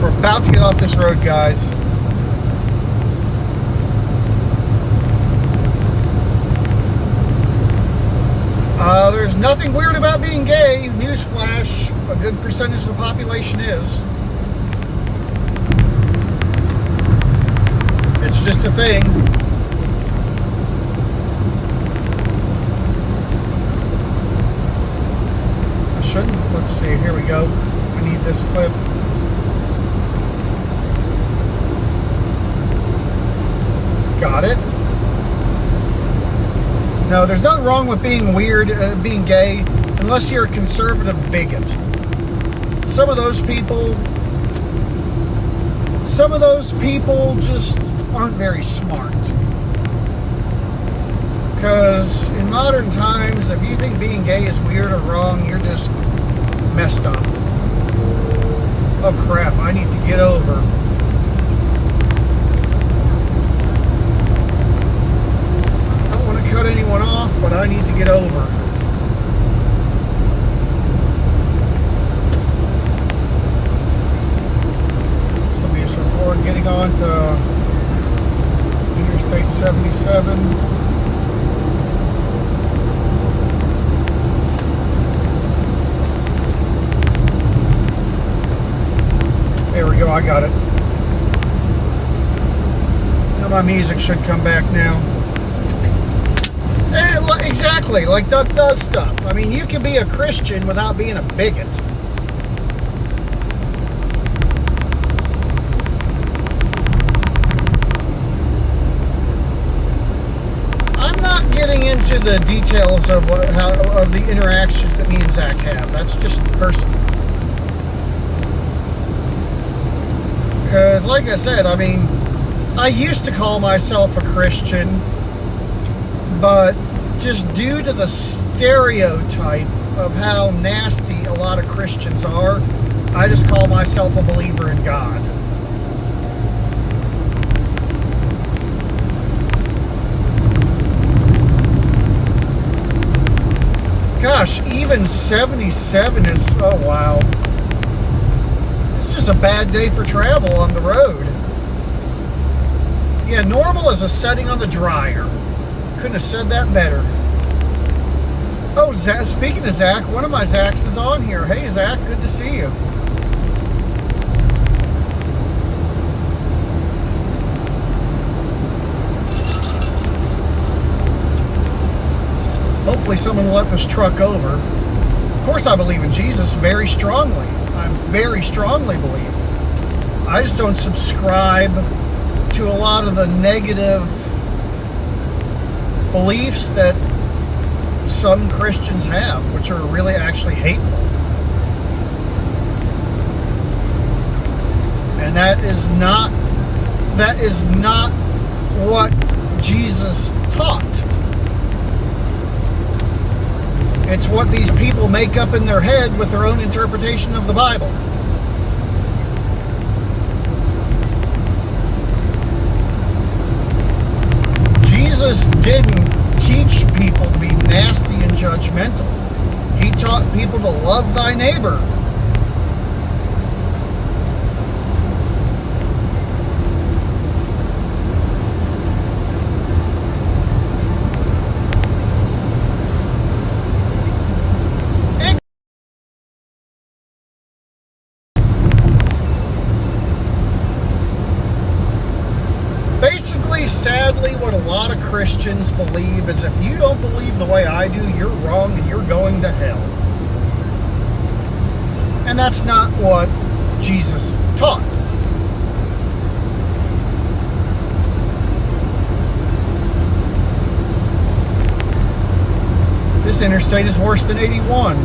We're about to get off this road, guys. There's nothing weird about being gay. Newsflash, a good percentage of the population is. It's just a thing. I shouldn't. Let's see. Here we go. I need this clip. Got it. No, there's nothing wrong with being weird, being gay, unless you're a conservative bigot. Some of those people just aren't very smart. Because in modern times, if you think being gay is weird or wrong, you're just messed up. Oh crap, I need to get over. Cut anyone off, but I need to get over. So let me just record getting on to Interstate 77. There we go, I got it. Now my music should come back now. Exactly, like Duck does stuff. I mean, you can be a Christian without being a bigot. I'm not getting into the details of of the interactions that me and Zach have. That's just personal. Because, like I said, I mean, I used to call myself a Christian, but just due to the stereotype of how nasty a lot of Christians are, I just call myself a believer in God. Gosh, even 77 is, oh wow. It's just a bad day for travel on the road. Yeah, normal is a setting on the dryer. Couldn't have said that better. Oh, Zach, speaking of Zach, one of my Zachs is on here. Hey, Zach, good to see you. Hopefully someone will let this truck over. Of course I believe in Jesus very strongly. I very strongly believe. I just don't subscribe to a lot of the negative beliefs that some Christians have, which are really actually hateful. And that is not what Jesus taught. It's what these people make up in their head with their own interpretation of the Bible. Jesus didn't teach people to be nasty and judgmental. He taught people to love thy neighbor. Basically, sadly, what a lot of Christians believe is if you don't believe the way I do, you're wrong and you're going to hell. And that's not what Jesus taught. This interstate is worse than 81.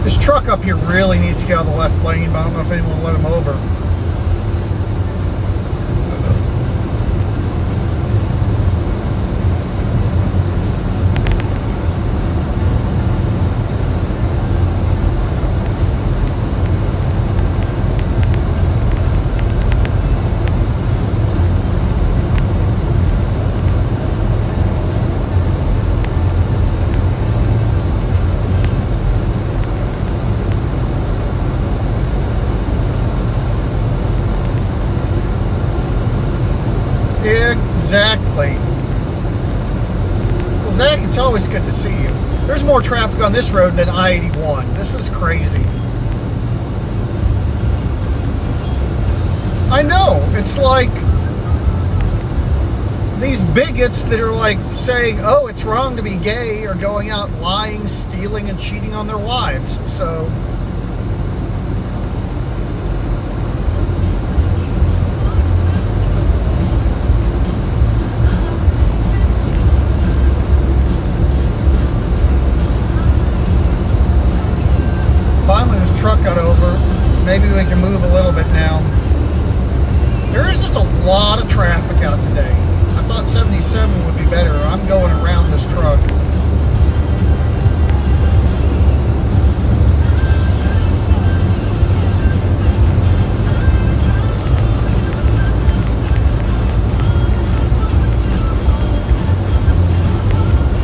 This truck up here really needs to get out of the left lane, but I don't know if anyone will let him over. Exactly. Well, Zach, it's always good to see you. There's more traffic on this road than I-81. This is crazy. I know. It's like these bigots that are like saying, oh, it's wrong to be gay, are going out lying, stealing, and cheating on their wives. So finally this truck got over. Maybe we can move a little bit now. There is just a lot of traffic out today. I thought 77 would be better. I'm going around this truck.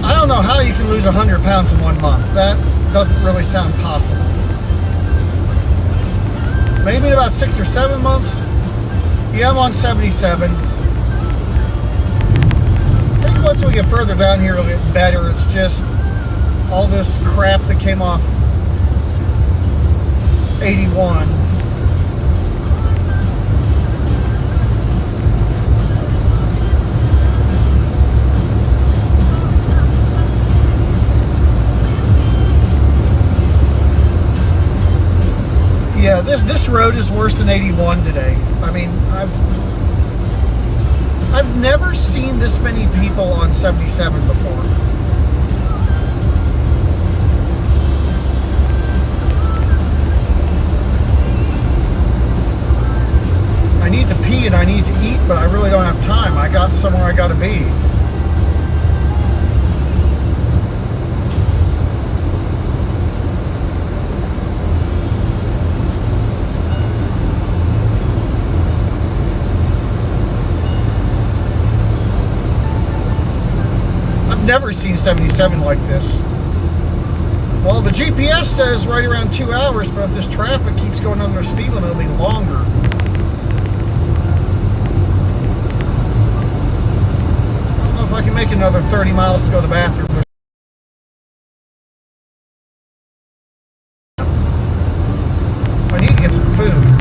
I don't know how you can lose 100 pounds in 1 month. That doesn't really sound possible. Maybe in about 6 or 7 months. Yeah, I'm on 77. I think once we get further down here, it'll get better. It's just all this crap that came off 81. Yeah, this road is worse than 81 today. I mean, I've never seen this many people on 77 before. I need to pee and I need to eat, but I really don't have time. I got somewhere I gotta be. Never seen 77 like this. Well, the GPS says right around 2 hours, but if this traffic keeps going under the speed limit, it'll be longer. I don't know if I can make another 30 miles to go to the bathroom. I need to get some food.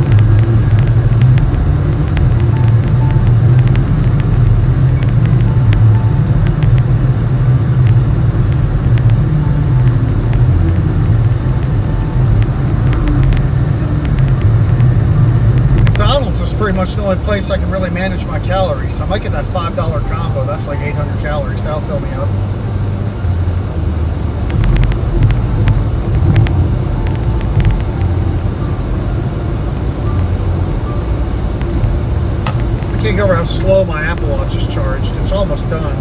Pretty much the only place I can really manage my calories. I might get that $5 combo. That's like 800 calories. That'll fill me up. I can't go over how slow my Apple Watch is charged. It's almost done.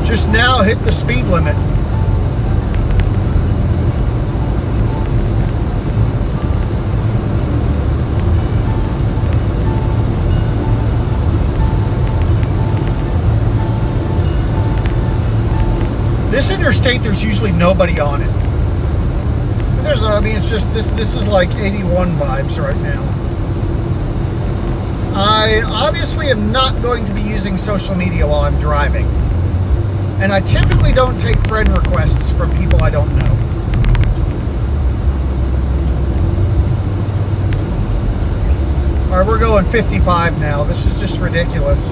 Just now hit the speed limit. This interstate, there's usually nobody on it. I mean, it's just this is like 81 vibes right now. I obviously am not going to be using social media while I'm driving. And I typically don't take friend requests from people I don't know. Alright, we're going 55 now. This is just ridiculous.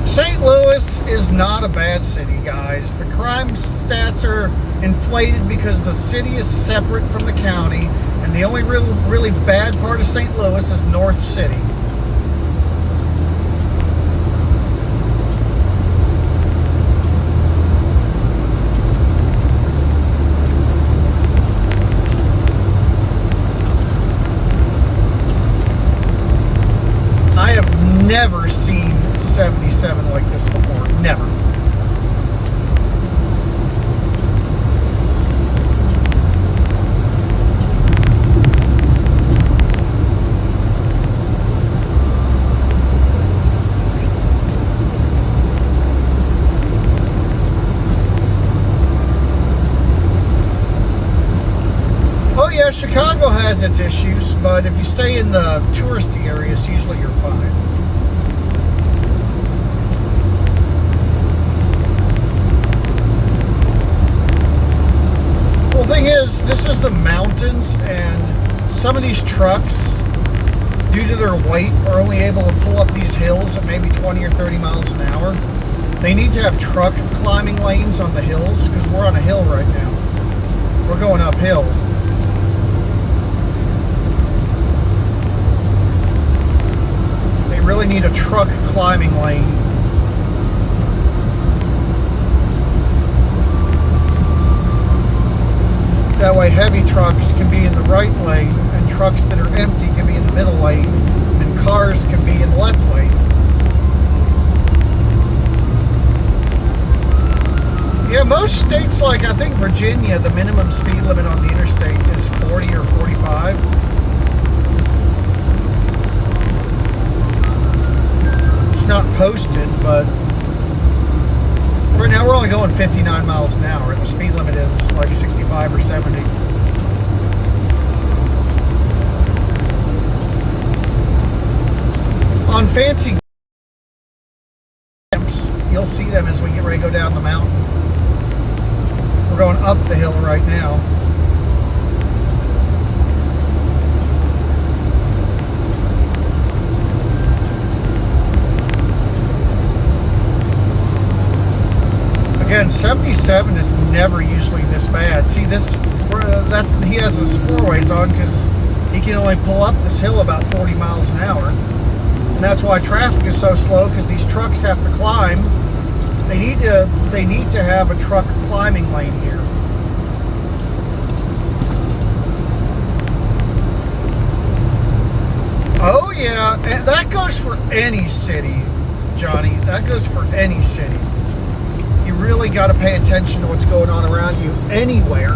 St. Louis is not a bad city, guys. The crime stats are inflated because the city is separate from the county, and the only really bad part of St. Louis is North City. Never seen 77 like this before. Never. Oh yeah, Chicago has its issues, but if you stay in the touristy areas, usually you're fine. The thing is, this is the mountains, and some of these trucks, due to their weight, are only able to pull up these hills at maybe 20 or 30 miles an hour. They need to have truck climbing lanes on the hills, because we're on a hill right now. We're going uphill. They really need a truck climbing lane. That way heavy trucks can be in the right lane, and trucks that are empty can be in the middle lane, and cars can be in the left lane. most states, like I think Virginia, the minimum speed limit on the interstate is 40 or 45. It's not posted, but right now we're only going 59 miles an hour, and the speed limit is like 65 or 70. On fancy ramps, you'll see them as we get ready to go down the mountain. We're going up the hill right now. Again, 77 is never usually this bad. See this? He has his four-ways on because he can only pull up this hill about 40 miles an hour. And that's why traffic is so slow, because these trucks have to climb. They need to have a truck climbing lane here. Oh yeah, and that goes for any city, Johnny. That goes for any city. You really got to pay attention to what's going on around you anywhere.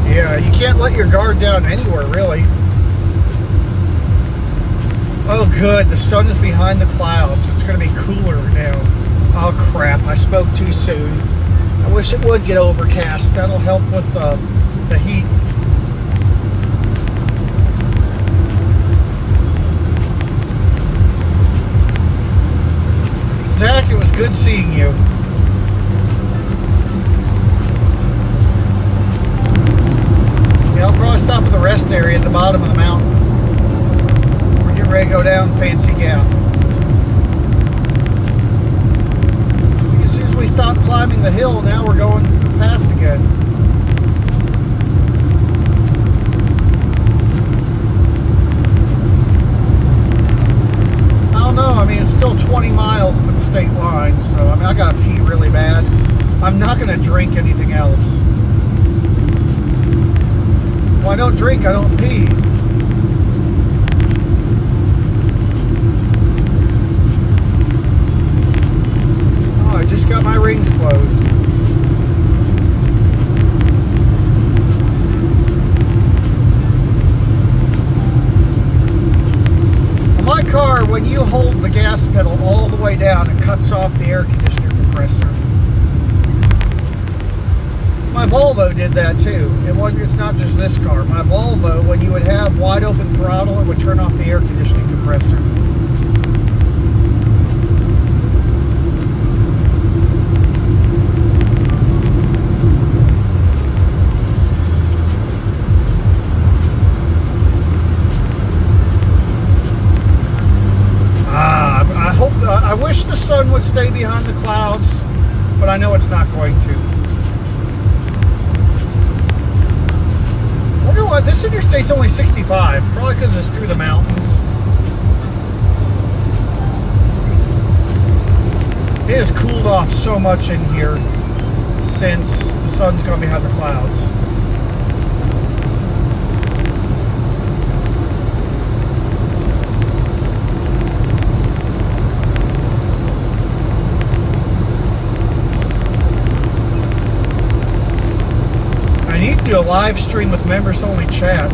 Yeah, you can't let your guard down anywhere, really. Oh, good. The sun is behind the clouds. It's going to be cooler now. Oh, crap. I spoke too soon. I wish it would get overcast. That'll help with the heat. Zach, it was good seeing you. Yeah, I'll probably stop at the rest area at the bottom of the mountain. We're getting ready to go down Fancy Gap. See, as soon as we stop climbing the hill, now we're going fast again. I don't know. I mean, it's still 20 miles to the state line, so I mean, I gotta pee really bad. I'm not gonna drink anything else. Well, I don't drink, I don't pee. Oh, I just got my rings closed. On my car, when you hold the gas pedal all the way down, it cuts off the air conditioner compressor. My Volvo did that too. It's not just this car. My Volvo, when you would have wide open throttle, it would turn off the air conditioning compressor. I wish the sun would stay behind the clouds, but I know it's not going to. I wonder why this interstate's only 65. Probably because it's through the mountains. It has cooled off so much in here since the sun's gone behind the clouds. I need to do a live stream with members only chat.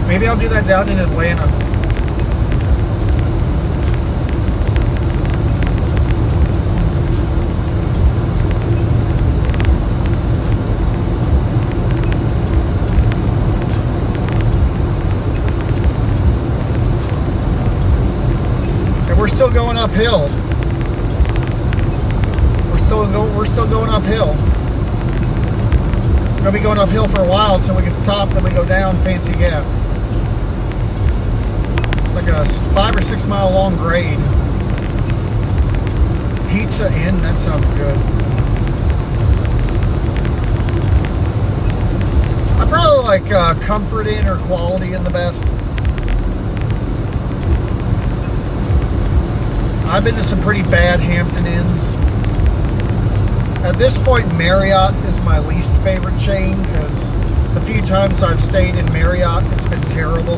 Maybe I'll do that down in Atlanta. And we're still going uphill. We're still going uphill. We're going to be going uphill for a while until we get to the top, then we go down Fancy Gap. It's like a 5 or 6 mile long grade. Pizza Inn, that sounds good. I probably like Comfort Inn or Quality Inn the best. I've been to some pretty bad Hampton Inns. At this point, Marriott is my least favorite chain because the few times I've stayed in Marriott, it's been terrible.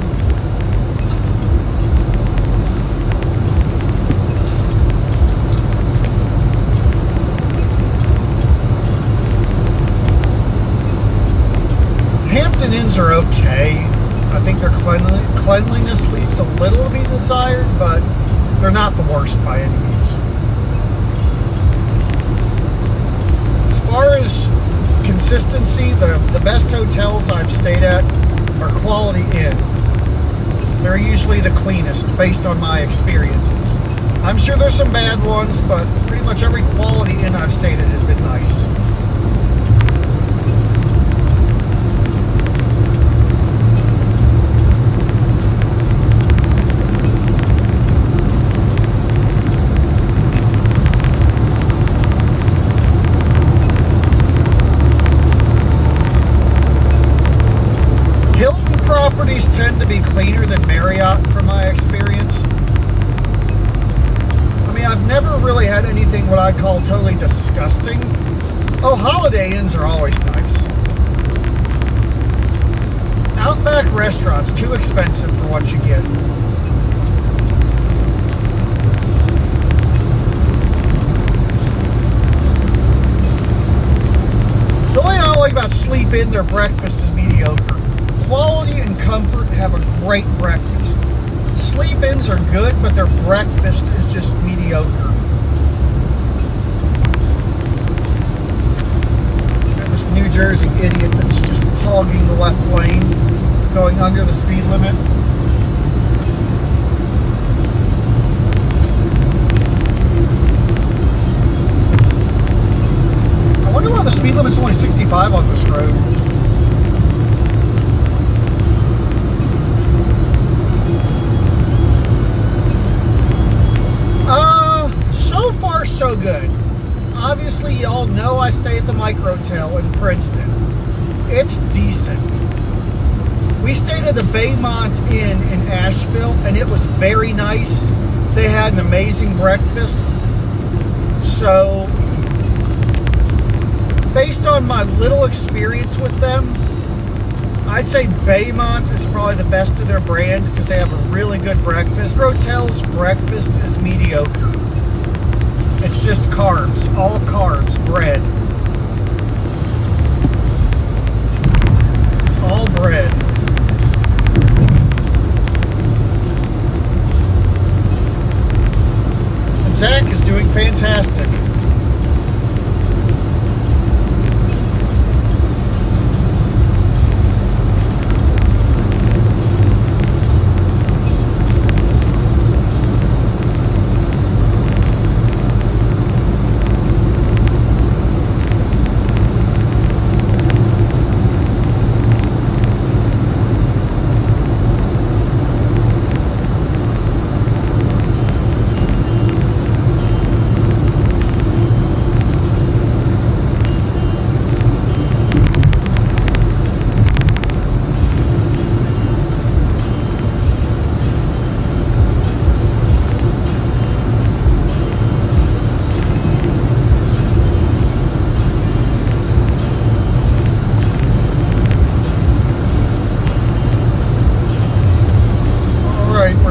Hampton Inns are okay. I think their cleanliness leaves a little to be desired, but they're not the worst by any means. As far as consistency, the best hotels I've stayed at are Quality Inn. They're usually the cleanest based on my experiences. I'm sure there's some bad ones, but pretty much every Quality Inn I've stayed at has been nice. Properties tend to be cleaner than Marriott from my experience. I mean, I've never really had anything what I'd call totally disgusting. Oh, Holiday Inns are always nice. Outback restaurants, too expensive for what you get. The only thing I don't like about Sleep Inn, their breakfast is mediocre. Quality and Comfort have a great breakfast. Sleep Inns are good, but their breakfast is just mediocre. There's this New Jersey idiot that's just hogging the left lane, going under the speed limit. I wonder why the speed limit's only 65 on this road. So far, so good. Obviously, y'all know I stay at the Microtel in Princeton. It's decent. We stayed at the Baymont Inn in Asheville, and it was very nice. They had an amazing breakfast. So, based on my little experience with them, I'd say Baymont is probably the best of their brand because they have a really good breakfast. Microtel's breakfast is mediocre. It's just carbs, all carbs, bread. It's all bread. And Zach is doing fantastic.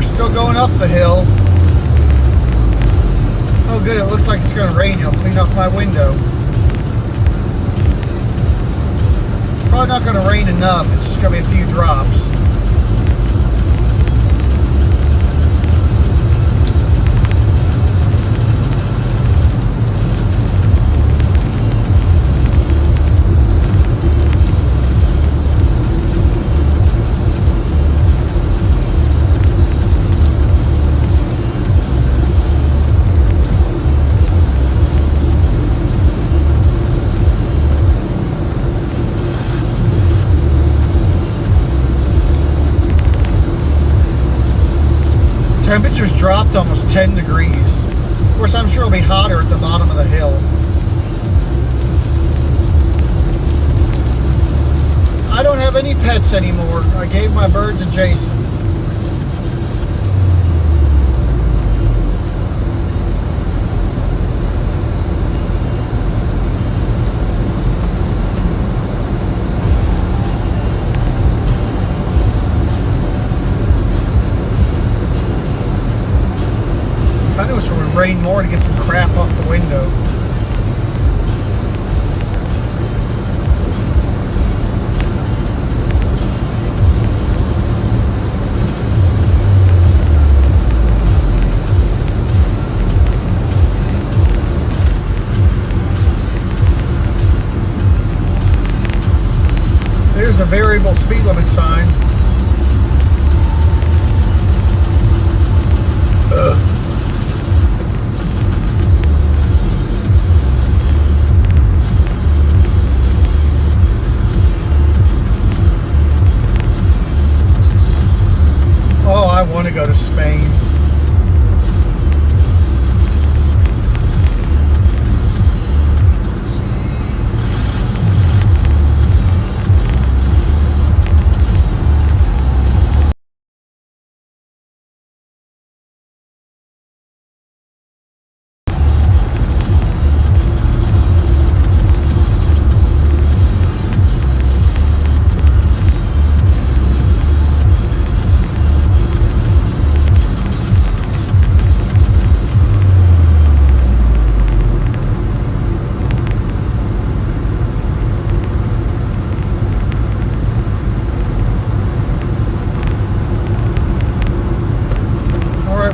Still going up the hill. Oh good, it looks like it's going to rain. I'll clean off my window. It's probably not going to rain enough. It's just going to be a few drops. Temperatures dropped almost 10 degrees. Of course, I'm sure it'll be hotter at the bottom of the hill. I don't have any pets anymore. I gave my bird to Jason. I wish it would rain more to get some crap off the window. There's a variable speed limit sign. Oh, I want to go to Spain.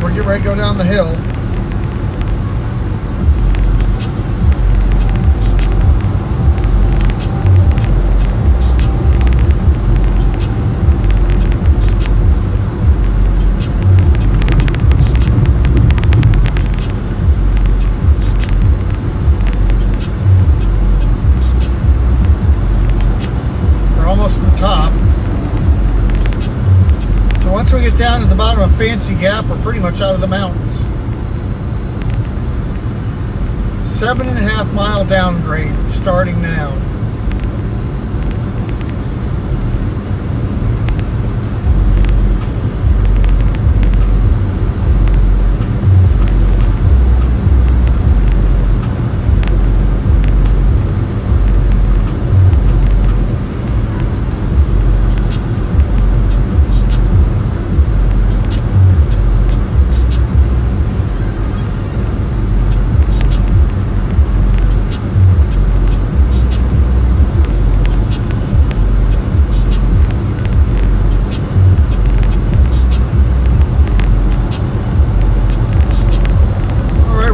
We're getting ready to go down the hill. We're almost at the top. Once we get down to the bottom of Fancy Gap, we're pretty much out of the mountains. 7.5 mile downgrade starting now.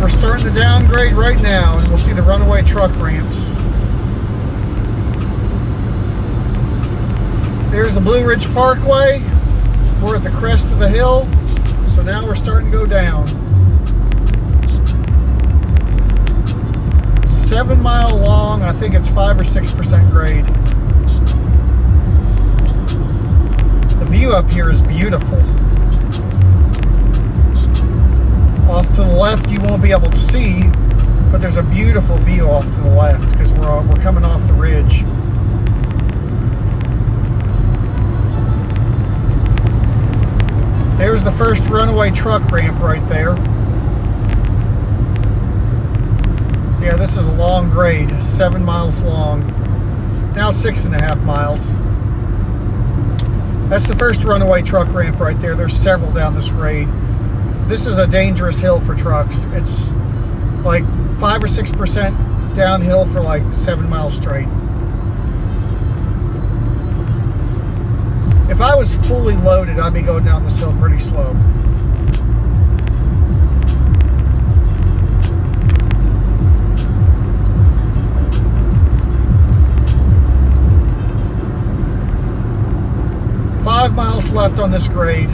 Starting the downgrade right now, and we'll see the runaway truck ramps. There's the Blue Ridge Parkway. We're at the crest of the hill, so now we're starting to go down. 7 mile long, I think it's 5 or 6% grade. The view up here is beautiful. Off to the left you won't be able to see, but there's a beautiful view off to the left because we're coming off the ridge. There's the first runaway truck ramp right there. So yeah, this is a long grade, 7 miles long. Now 6.5 miles. That's the first runaway truck ramp right there. There's several down this grade. This is a dangerous hill for trucks. It's like 5 or 6% downhill for like 7 miles straight. If I was fully loaded, I'd be going down this hill pretty slow. Five miles left on this grade.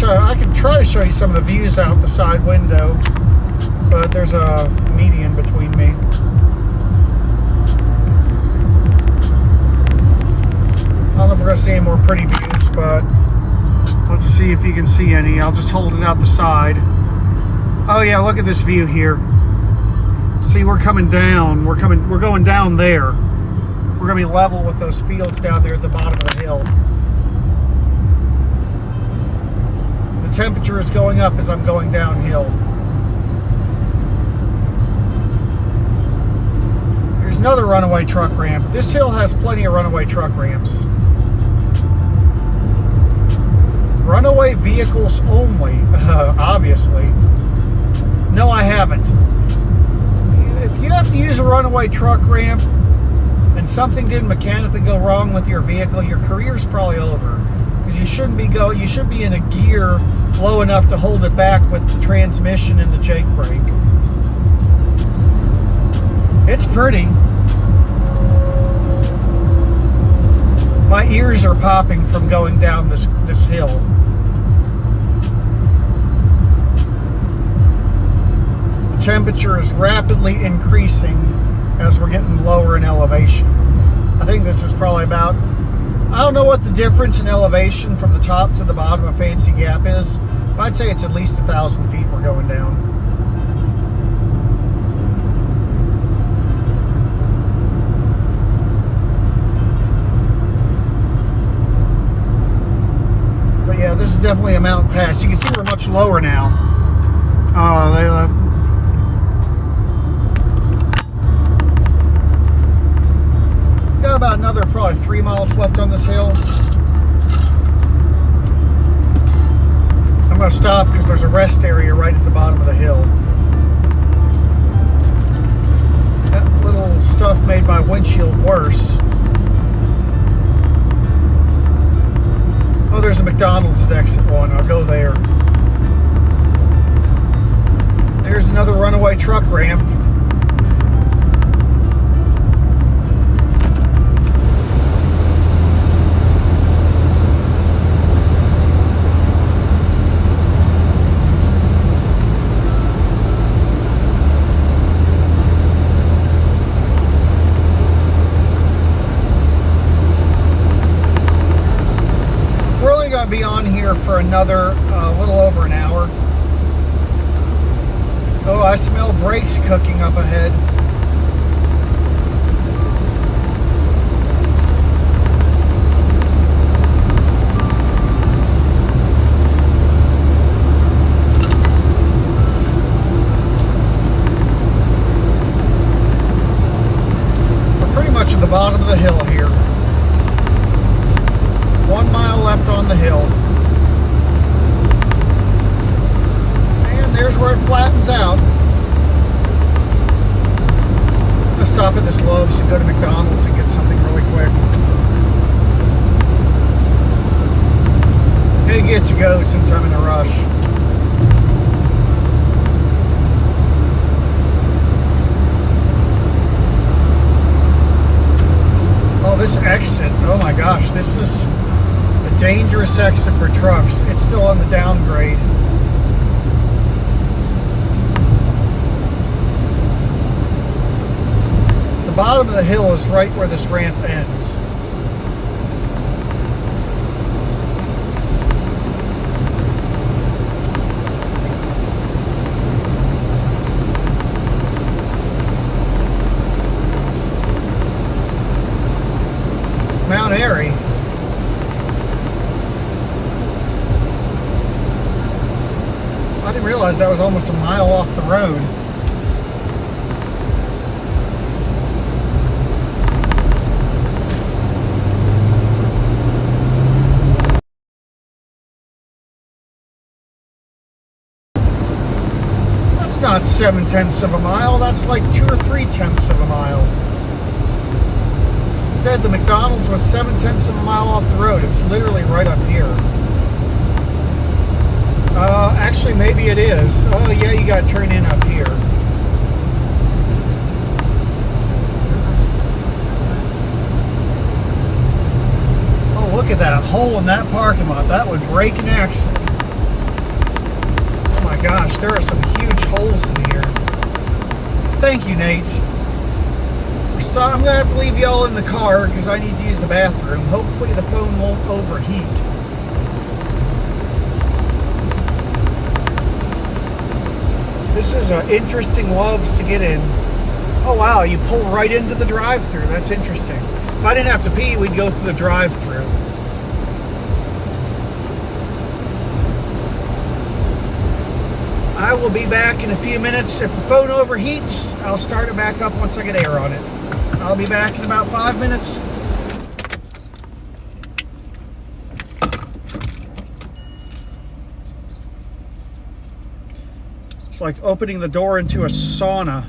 I could try to show you some of the views out the side window, but there's a median between me. I don't know if we're going to see any more pretty views, but let's see if you can see any. I'll just hold it out the side. Oh yeah, look at this view here. See, we're coming down. We're going down there. We're going to be level with those fields down there at the bottom of the hill. Temperature is going up as I'm going downhill. There's another runaway truck ramp. This hill has plenty of runaway truck ramps. Runaway vehicles only, obviously. No, I haven't. If you have to use a runaway truck ramp and something did mechanically go wrong with your vehicle, your career's probably over. Because you should be in a gear low enough to hold it back with the transmission and the Jake brake. It's pretty. My ears are popping from going down this hill. The temperature is rapidly increasing as we're getting lower in elevation. I think this is probably about, I don't know what the difference in elevation from the top to the bottom of Fancy Gap is, but I'd say it's at least 1,000 feet we're going down. But yeah, this is definitely a mountain pass. You can see we're much lower now. Got about another probably 3 miles left on this hill. I'm going to stop because there's a rest area right at the bottom of the hill. That little stuff made my windshield worse. Oh, there's a McDonald's at exit 1. I'll go there. There's another runaway truck ramp. Be on here for another little over an hour. Oh, I smell brakes cooking up ahead. We're pretty much at the bottom of the hill here. 1 mile left on the hill. And there's where it flattens out. I'm going to stop at this Love's and go to McDonald's and get something really quick. I'm going to get to go since I'm in a rush. Oh, this exit. Oh my gosh, this is dangerous exit for trucks. It's still on the downgrade. The bottom of the hill is right where this ramp ends. Mount Airy. I didn't realize that was almost a mile off the road. That's not 7/10 of a mile, that's like 2 or 3/10 of a mile. It said the McDonald's was 7/10 of a mile off the road. It's literally right up here. Actually, maybe it is. Oh, yeah, you gotta turn in up here. Oh, look at that hole in that parking lot. That would break an accident. Oh my gosh, there are some huge holes in here. Thank you, Nate. I'm gonna have to leave y'all in the car because I need to use the bathroom. Hopefully the phone won't overheat. This is an interesting Love's to get in. Oh wow, you pull right into the drive-thru. That's interesting. If I didn't have to pee, we'd go through the drive-thru. I will be back in a few minutes. If the phone overheats, I'll start it back up once I get air on it. I'll be back in about 5 minutes. like opening the door into a sauna.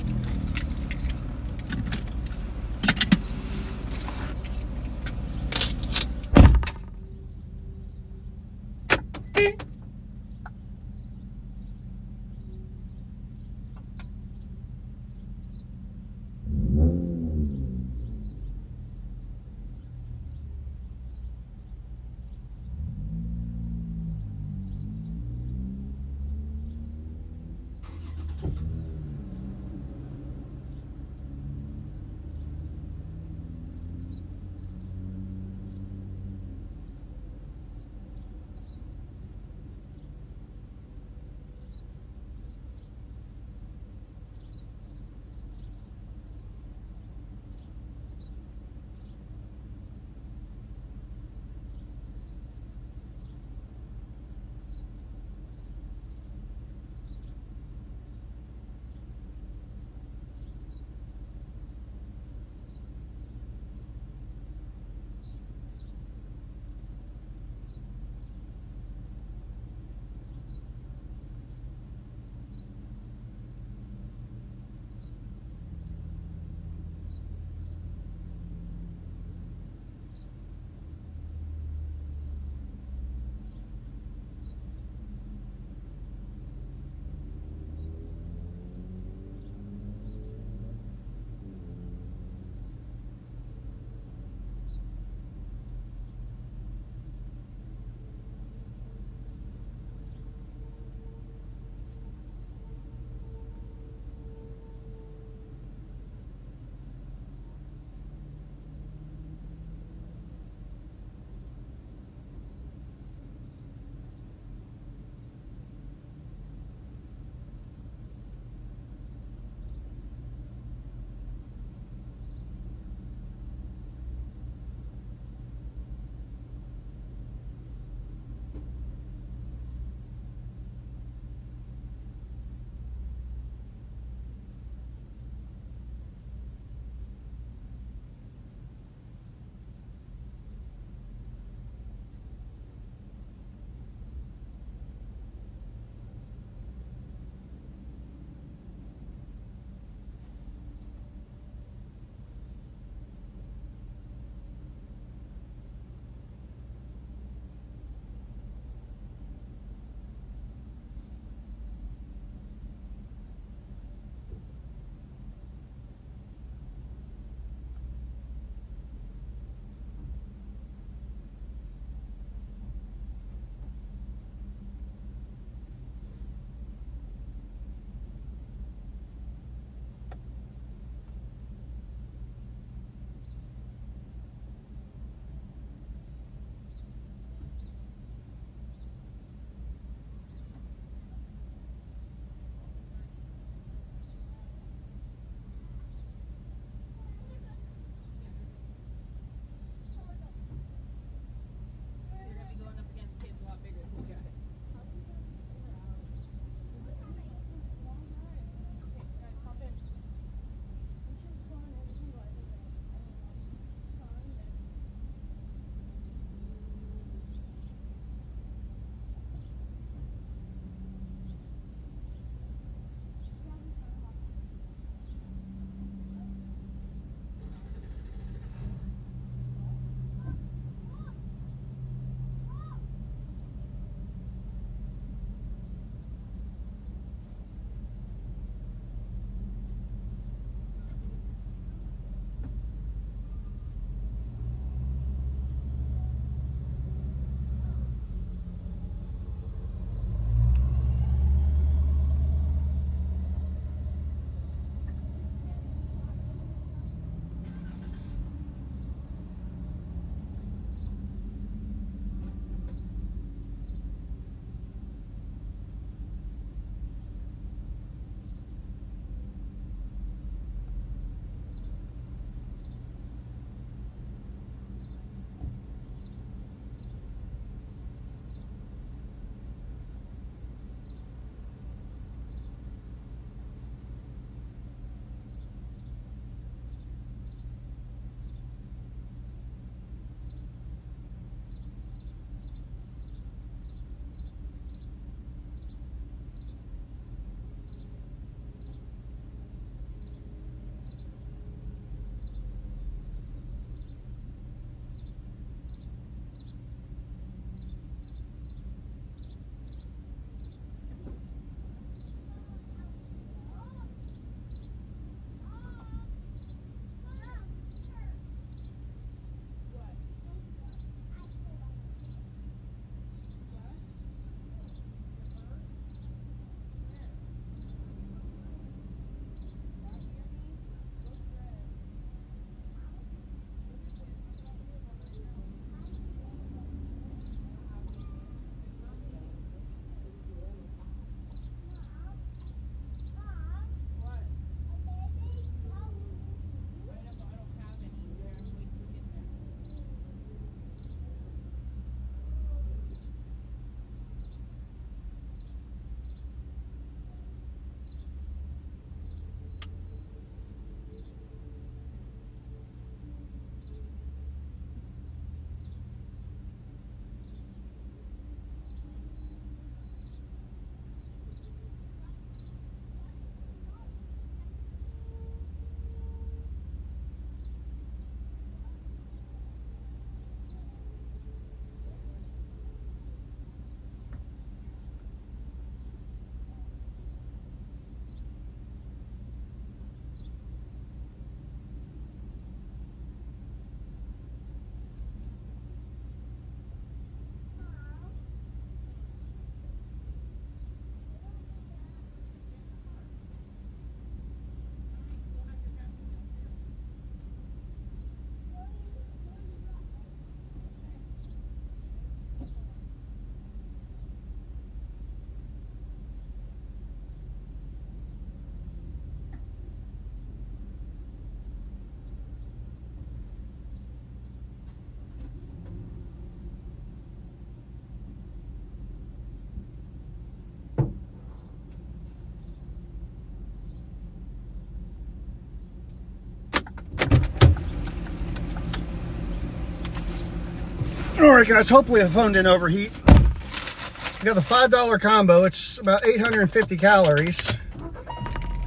Alright guys, hopefully the phone didn't overheat. We got the $5 combo. It's about 850 calories.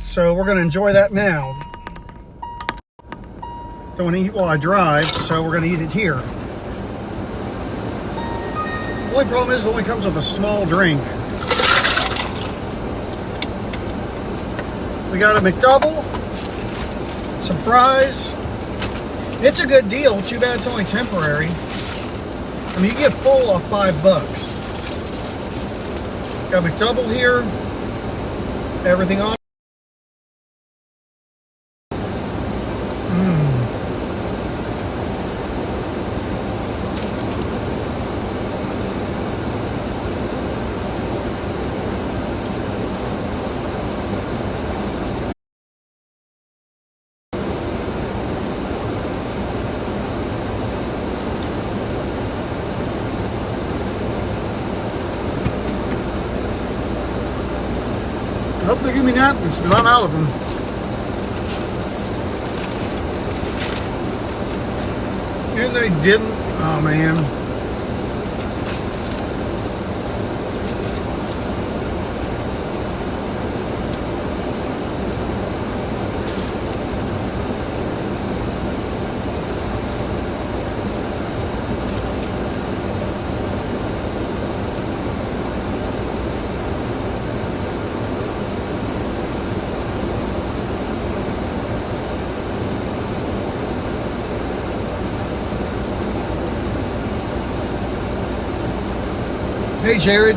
So we're going to enjoy that now. Don't want to eat while I drive, so we're going to eat it here. The only problem is it only comes with a small drink. We got a McDouble, some fries. It's a good deal. Too bad it's only temporary. I mean, you get full off $5. Got a McDouble here. Everything on. I hope they give me napkins because I'm out of them. And they didn't. Oh man. Hey, Jared.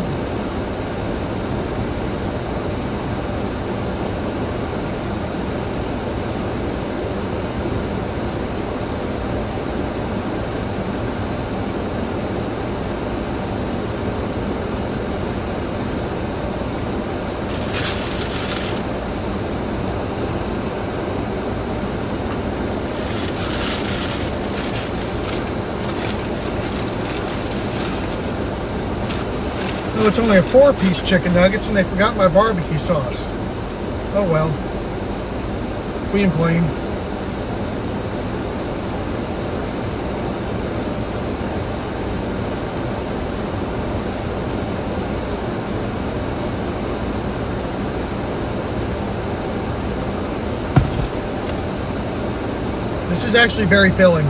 Oh, it's only a 4-piece chicken nuggets and they forgot my barbecue sauce. Oh well. We can blame. This is actually very filling.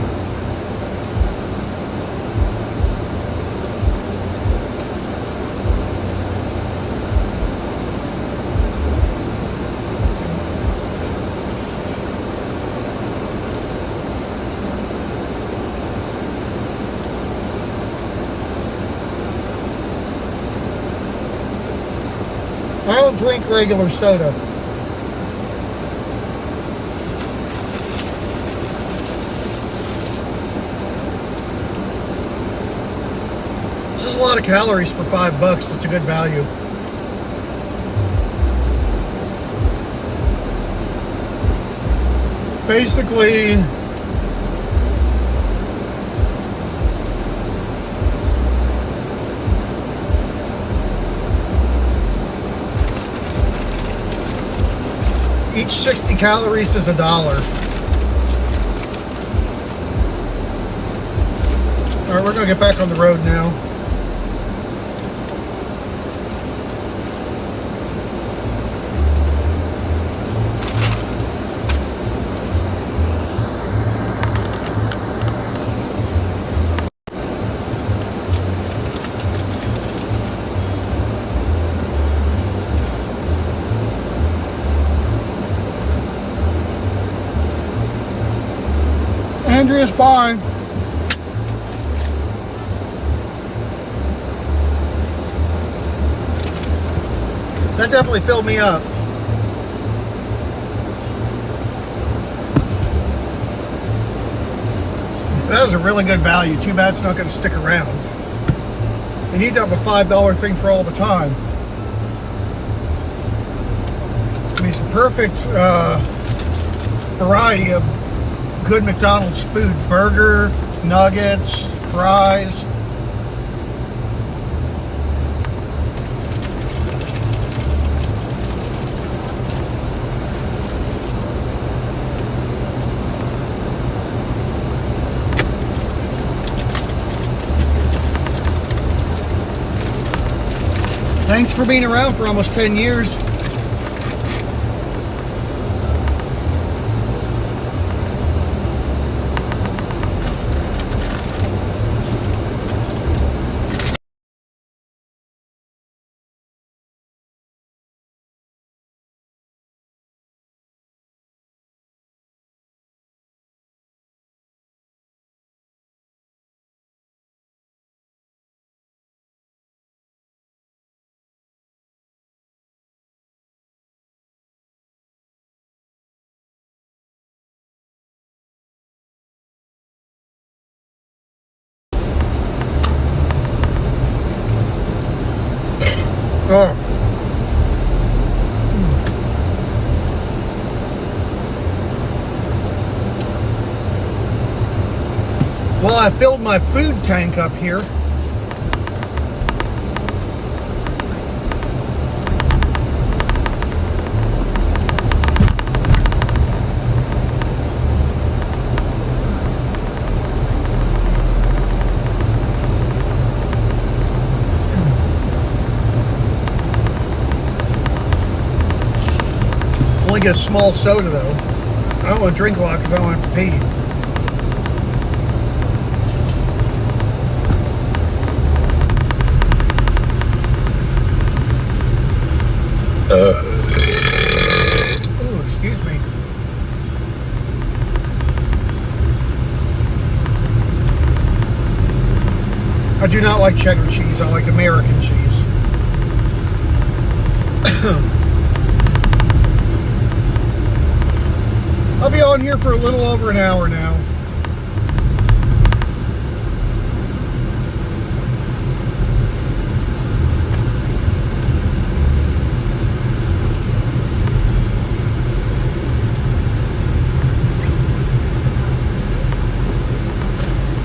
I don't drink regular soda. This is a lot of calories for $5. It's a good value. Basically, each 60 calories is $1. All right, we're gonna get back on the road now. Andrea's bye. That definitely filled me up. That was a really good value. Too bad it's not going to stick around. You need to have a $5 thing for all the time. I mean, it's the perfect variety of good McDonald's food. Burger, nuggets, fries. Thanks for being around for almost 10 years. Oh. Well, I filled my food tank up here. Only get a small soda though. I don't want to drink a lot because I don't have to pee. Ooh, excuse me. I do not like cheddar cheese. I like American cheese. I'll be on here for a little over an hour now.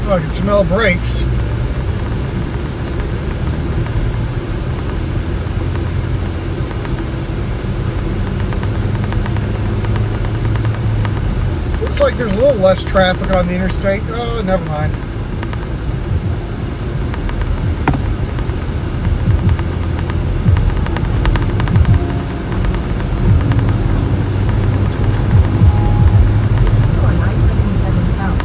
Oh, I can smell brakes. Looks like there's a little less traffic on the interstate. Oh, never mind. On I-77 South.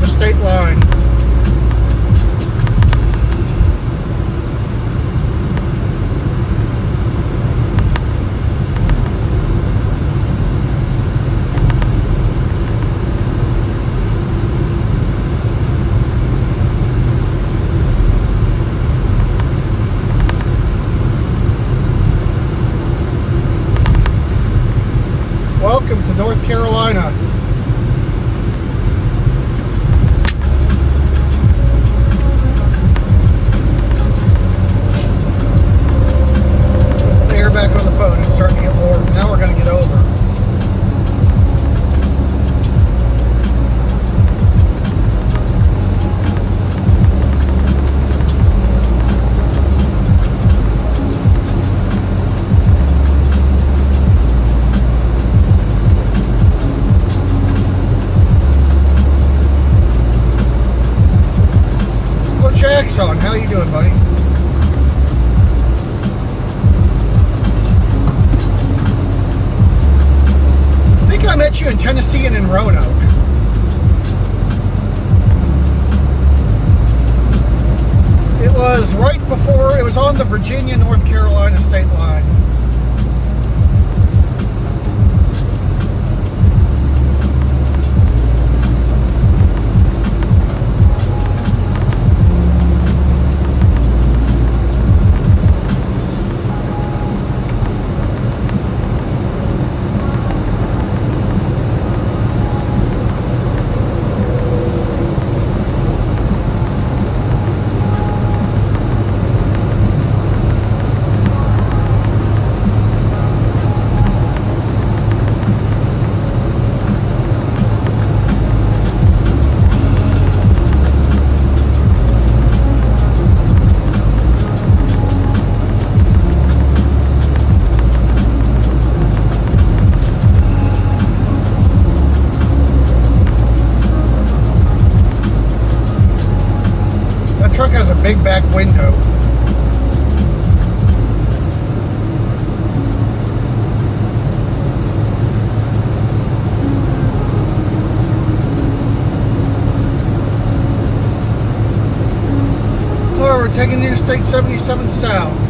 State line. Welcome to North Carolina. Back on the phone, it's starting to get warm. Now we're going to get over. Hello, Jackson. How you doing, buddy? I met you in Tennessee and in Roanoke. It was right before, it was on the Virginia-North Carolina state line. Interstate 77 South.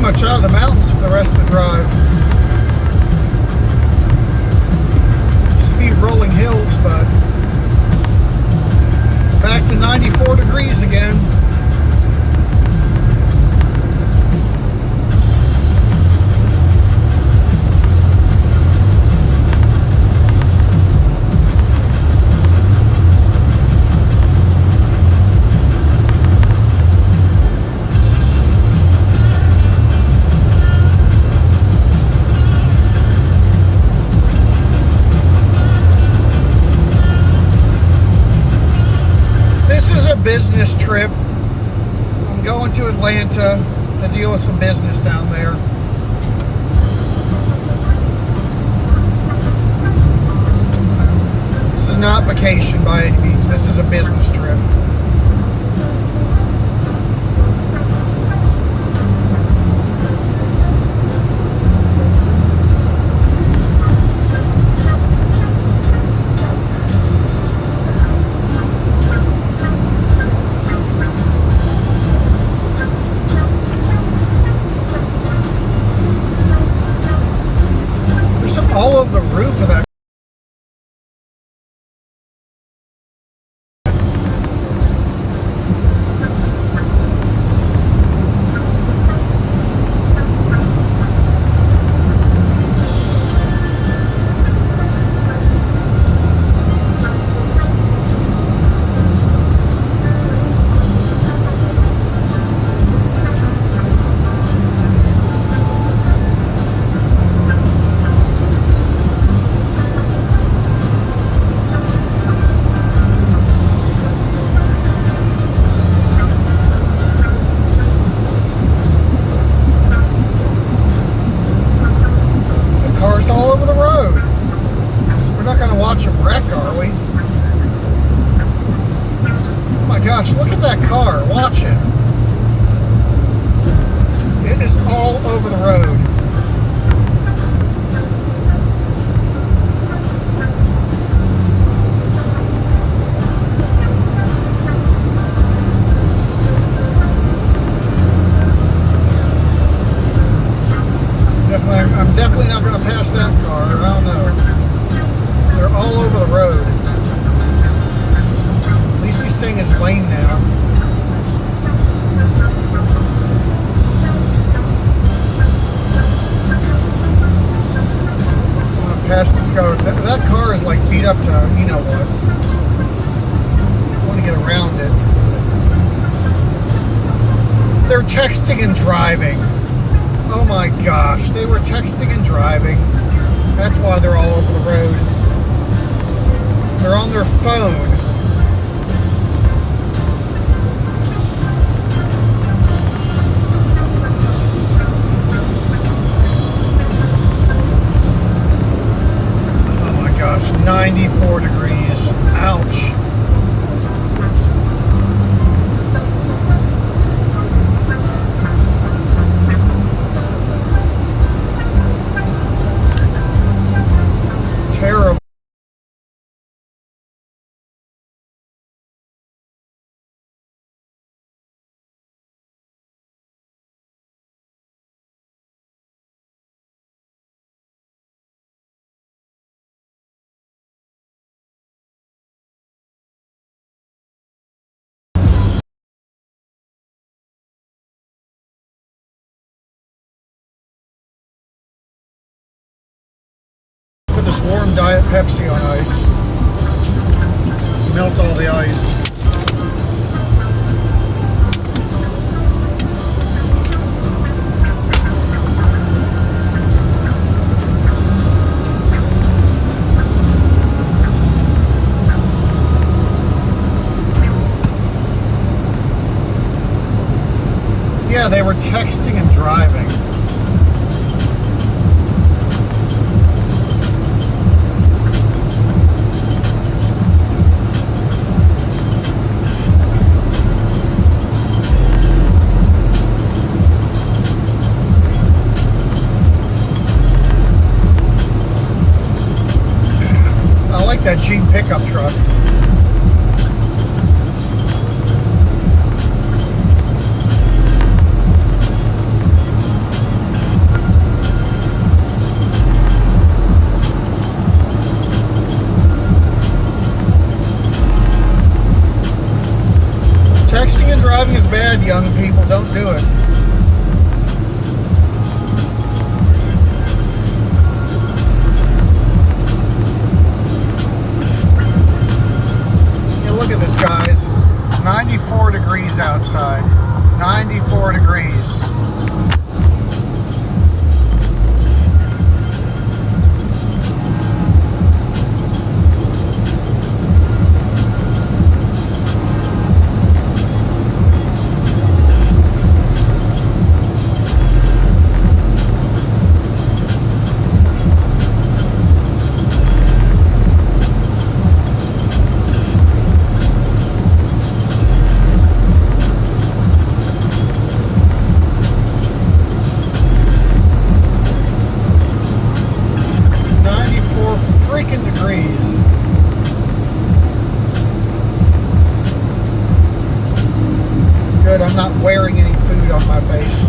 Much out of the mountains for the rest of the drive. Just a few rolling hills, but back to 94 degrees again. Business trip. I'm going to Atlanta to deal with some business down there. This is not vacation by any means. This is a business trip. All over the roof of that. Gosh, look at that car. Watch it. It is all over the road. I'm definitely not going to pass that car. like beat up to, you know what. I want to get around it. They're texting and driving. Oh my gosh, they were texting and driving. That's why they're all over the road. They're on their phone. Oh my gosh, 94 degrees. Ouch. Terrible. Put this warm Diet Pepsi on ice. Melt all the ice. Yeah, they were texting and driving. I like that Jeep pickup truck. Texting and driving is bad, young people. Don't do it. Yeah, look at this, guys. 94 degrees outside. 94 degrees. Freaking degrees. Good, I'm not wearing any food on my face.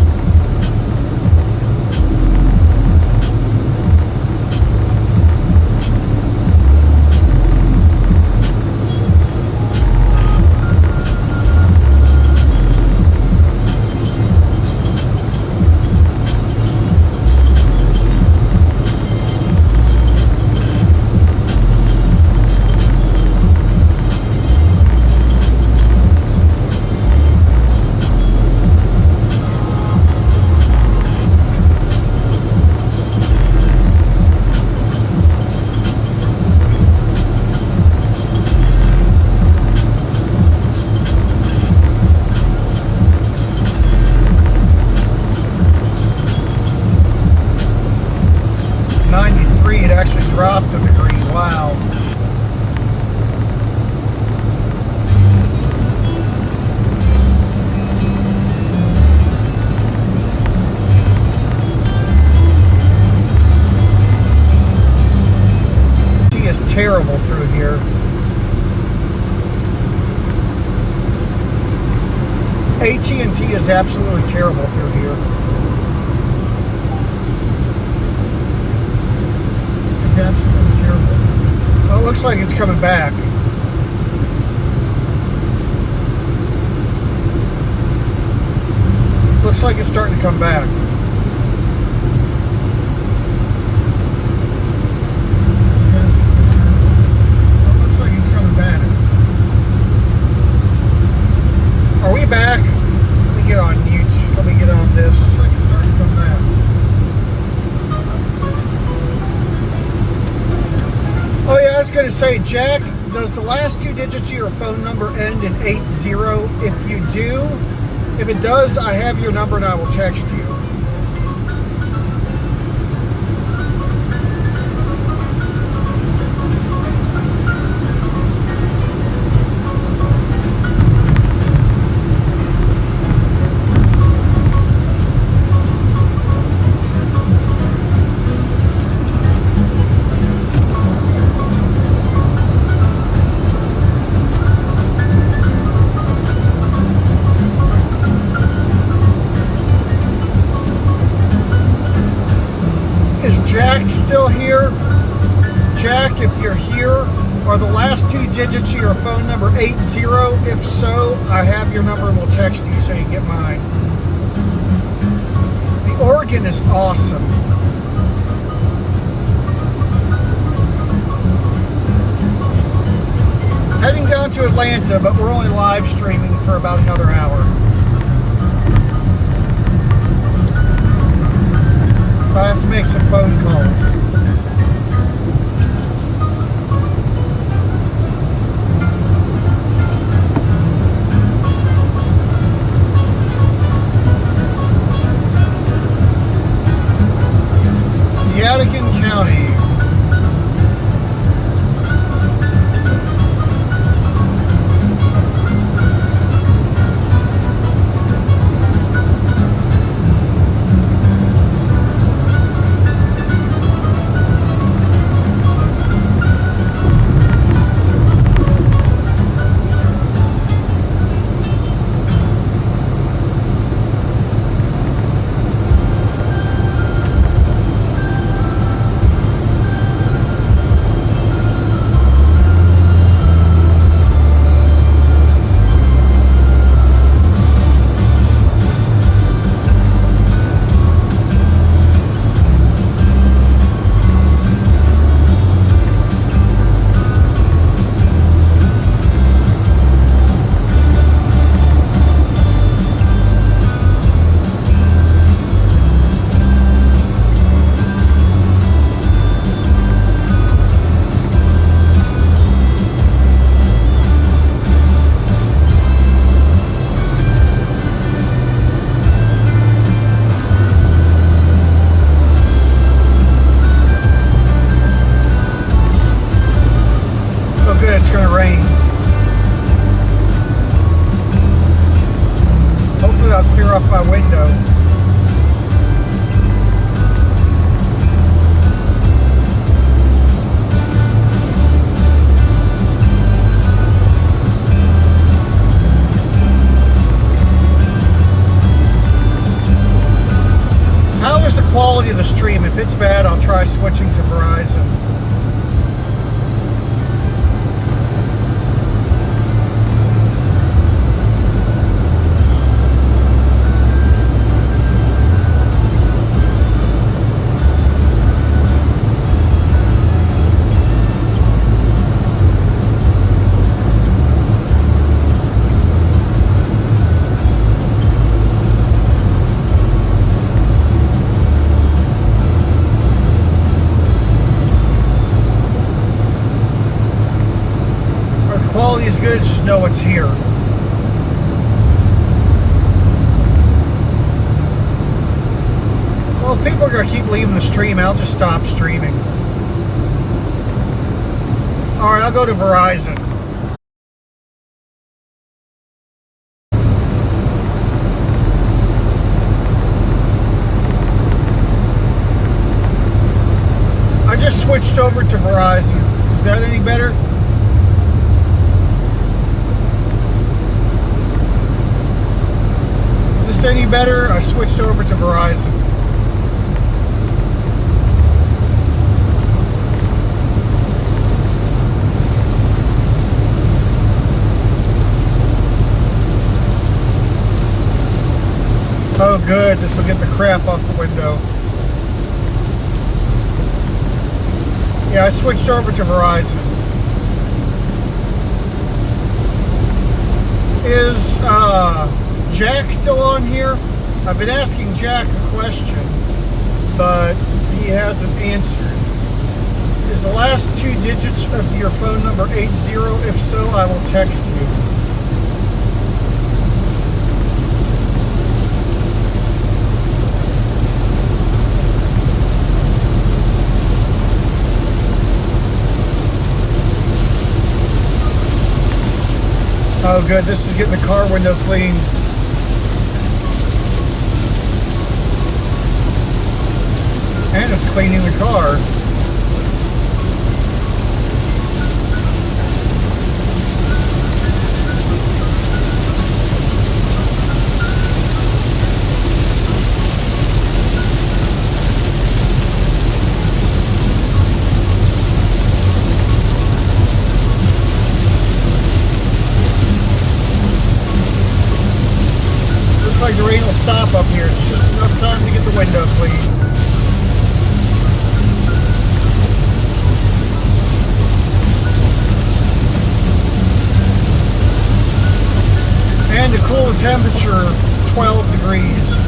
It actually dropped a degree. Wow. He is terrible through here. AT&T is absolutely terrible through here. It's absolutely terrible. Well, it looks like it's coming back. Looks like it's starting to come back. say, Jack, does the last two digits of your phone number end in 80? If you do, if it does, I have your number and I will text you. Jack still here? Jack, if you're here, are the last two digits of your phone number 80? If so, I have your number and we'll text you so you can get mine. The organ is awesome. Heading down to Atlanta, but we're only live streaming for about another hour. So I have to make some phone calls. Yadkin County. It's going to rain. Hopefully I'll clear off my window. How is the quality of the stream? If it's bad, I'll try switching to Verizon. Quality is good, just know it's here. Well, if people are going to keep leaving the stream, I'll just stop streaming. Alright, I'll go to Verizon. I just switched over to Verizon. Is that any better? Any better? I switched over to Verizon. Oh good, this will get the crap off the window. Yeah, I switched over to Verizon. Is Jack still on here? I've been asking Jack a question, but he hasn't answered. Is Is the last 2 digits of your phone number 80? If so, I will text you. Oh good, this is getting the car window cleaned. And it's cleaning the car. Like the rain will stop up here. It's just enough time to get the window clean. And to cool the temperature 12 degrees.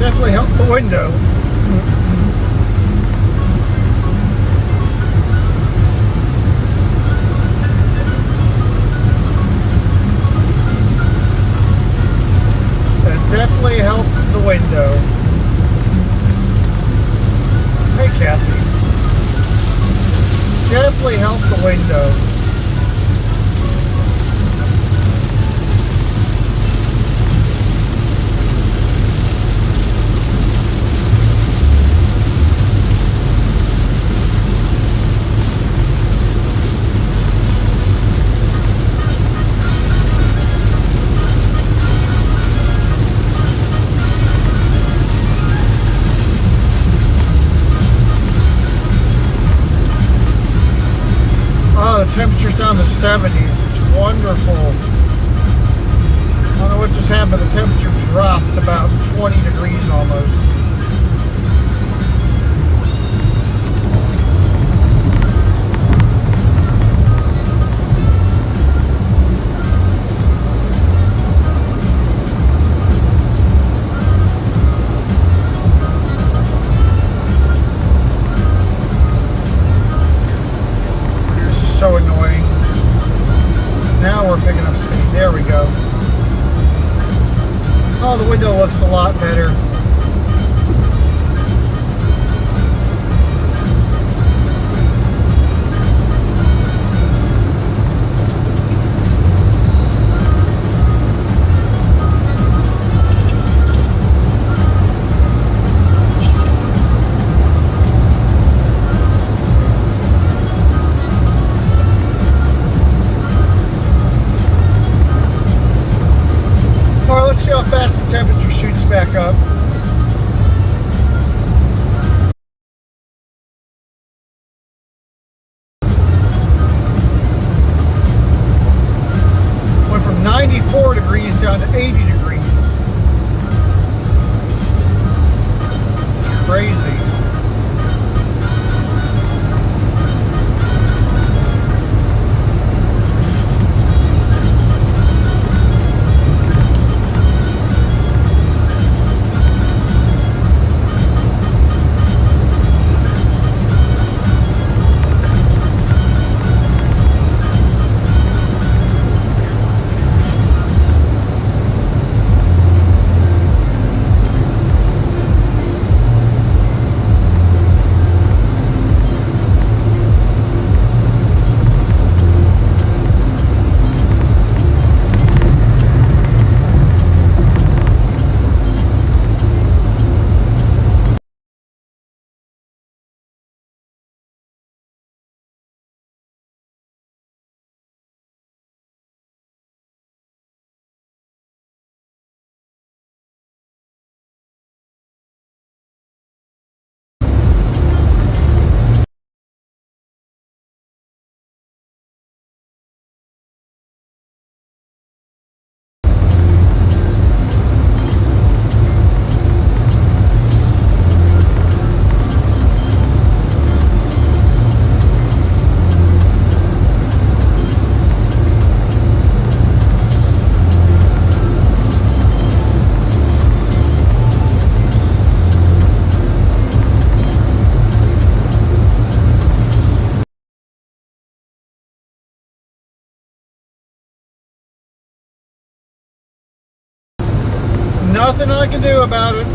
Definitely help the window. That definitely helped the window. Hey Kathy. Definitely helped the window. The temperature's down to 70s. It's wonderful. I don't know what just happened. The temperature dropped about 20 degrees almost. So annoying. Now we're picking up speed. There we go. Oh, the window looks a lot better. Nothing I can do about it.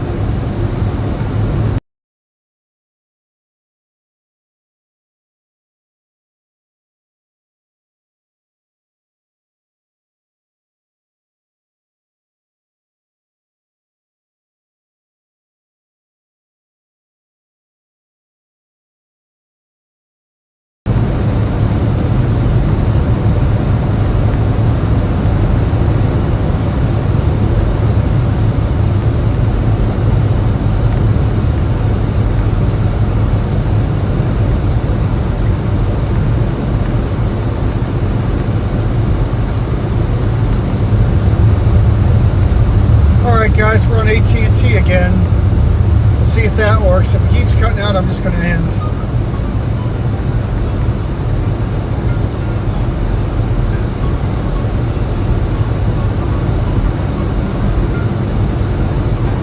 Guys, we're on AT&T again. We'll see if that works. If it keeps cutting out, I'm just going to end.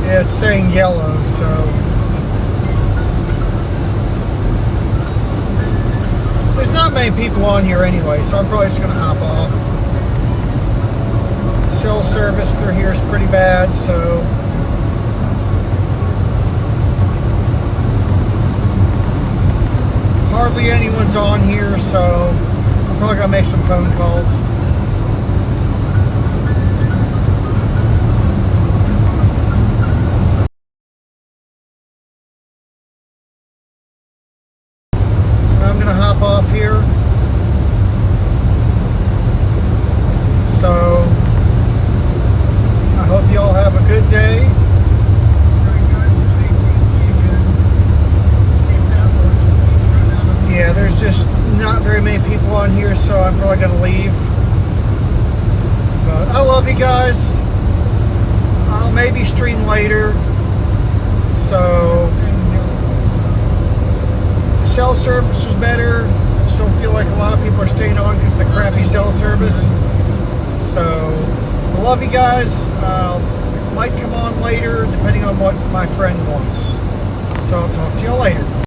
Yeah, it's saying yellow, so there's not many people on here anyway, so I'm probably just going to hop off. Cell service through here is pretty bad, so hardly anyone's on here, so I'm probably gonna make some phone calls. I'm gonna hop off here. So I hope you all have a good day. Yeah, there's just not very many people on here, so I'm probably going to leave. But I love you guys. I'll maybe stream later. So if the cell service was better, I just don't feel like a lot of people are staying on because of the crappy cell service. So I love you guys. Might come on later depending on what my friend wants. So I'll talk to you later.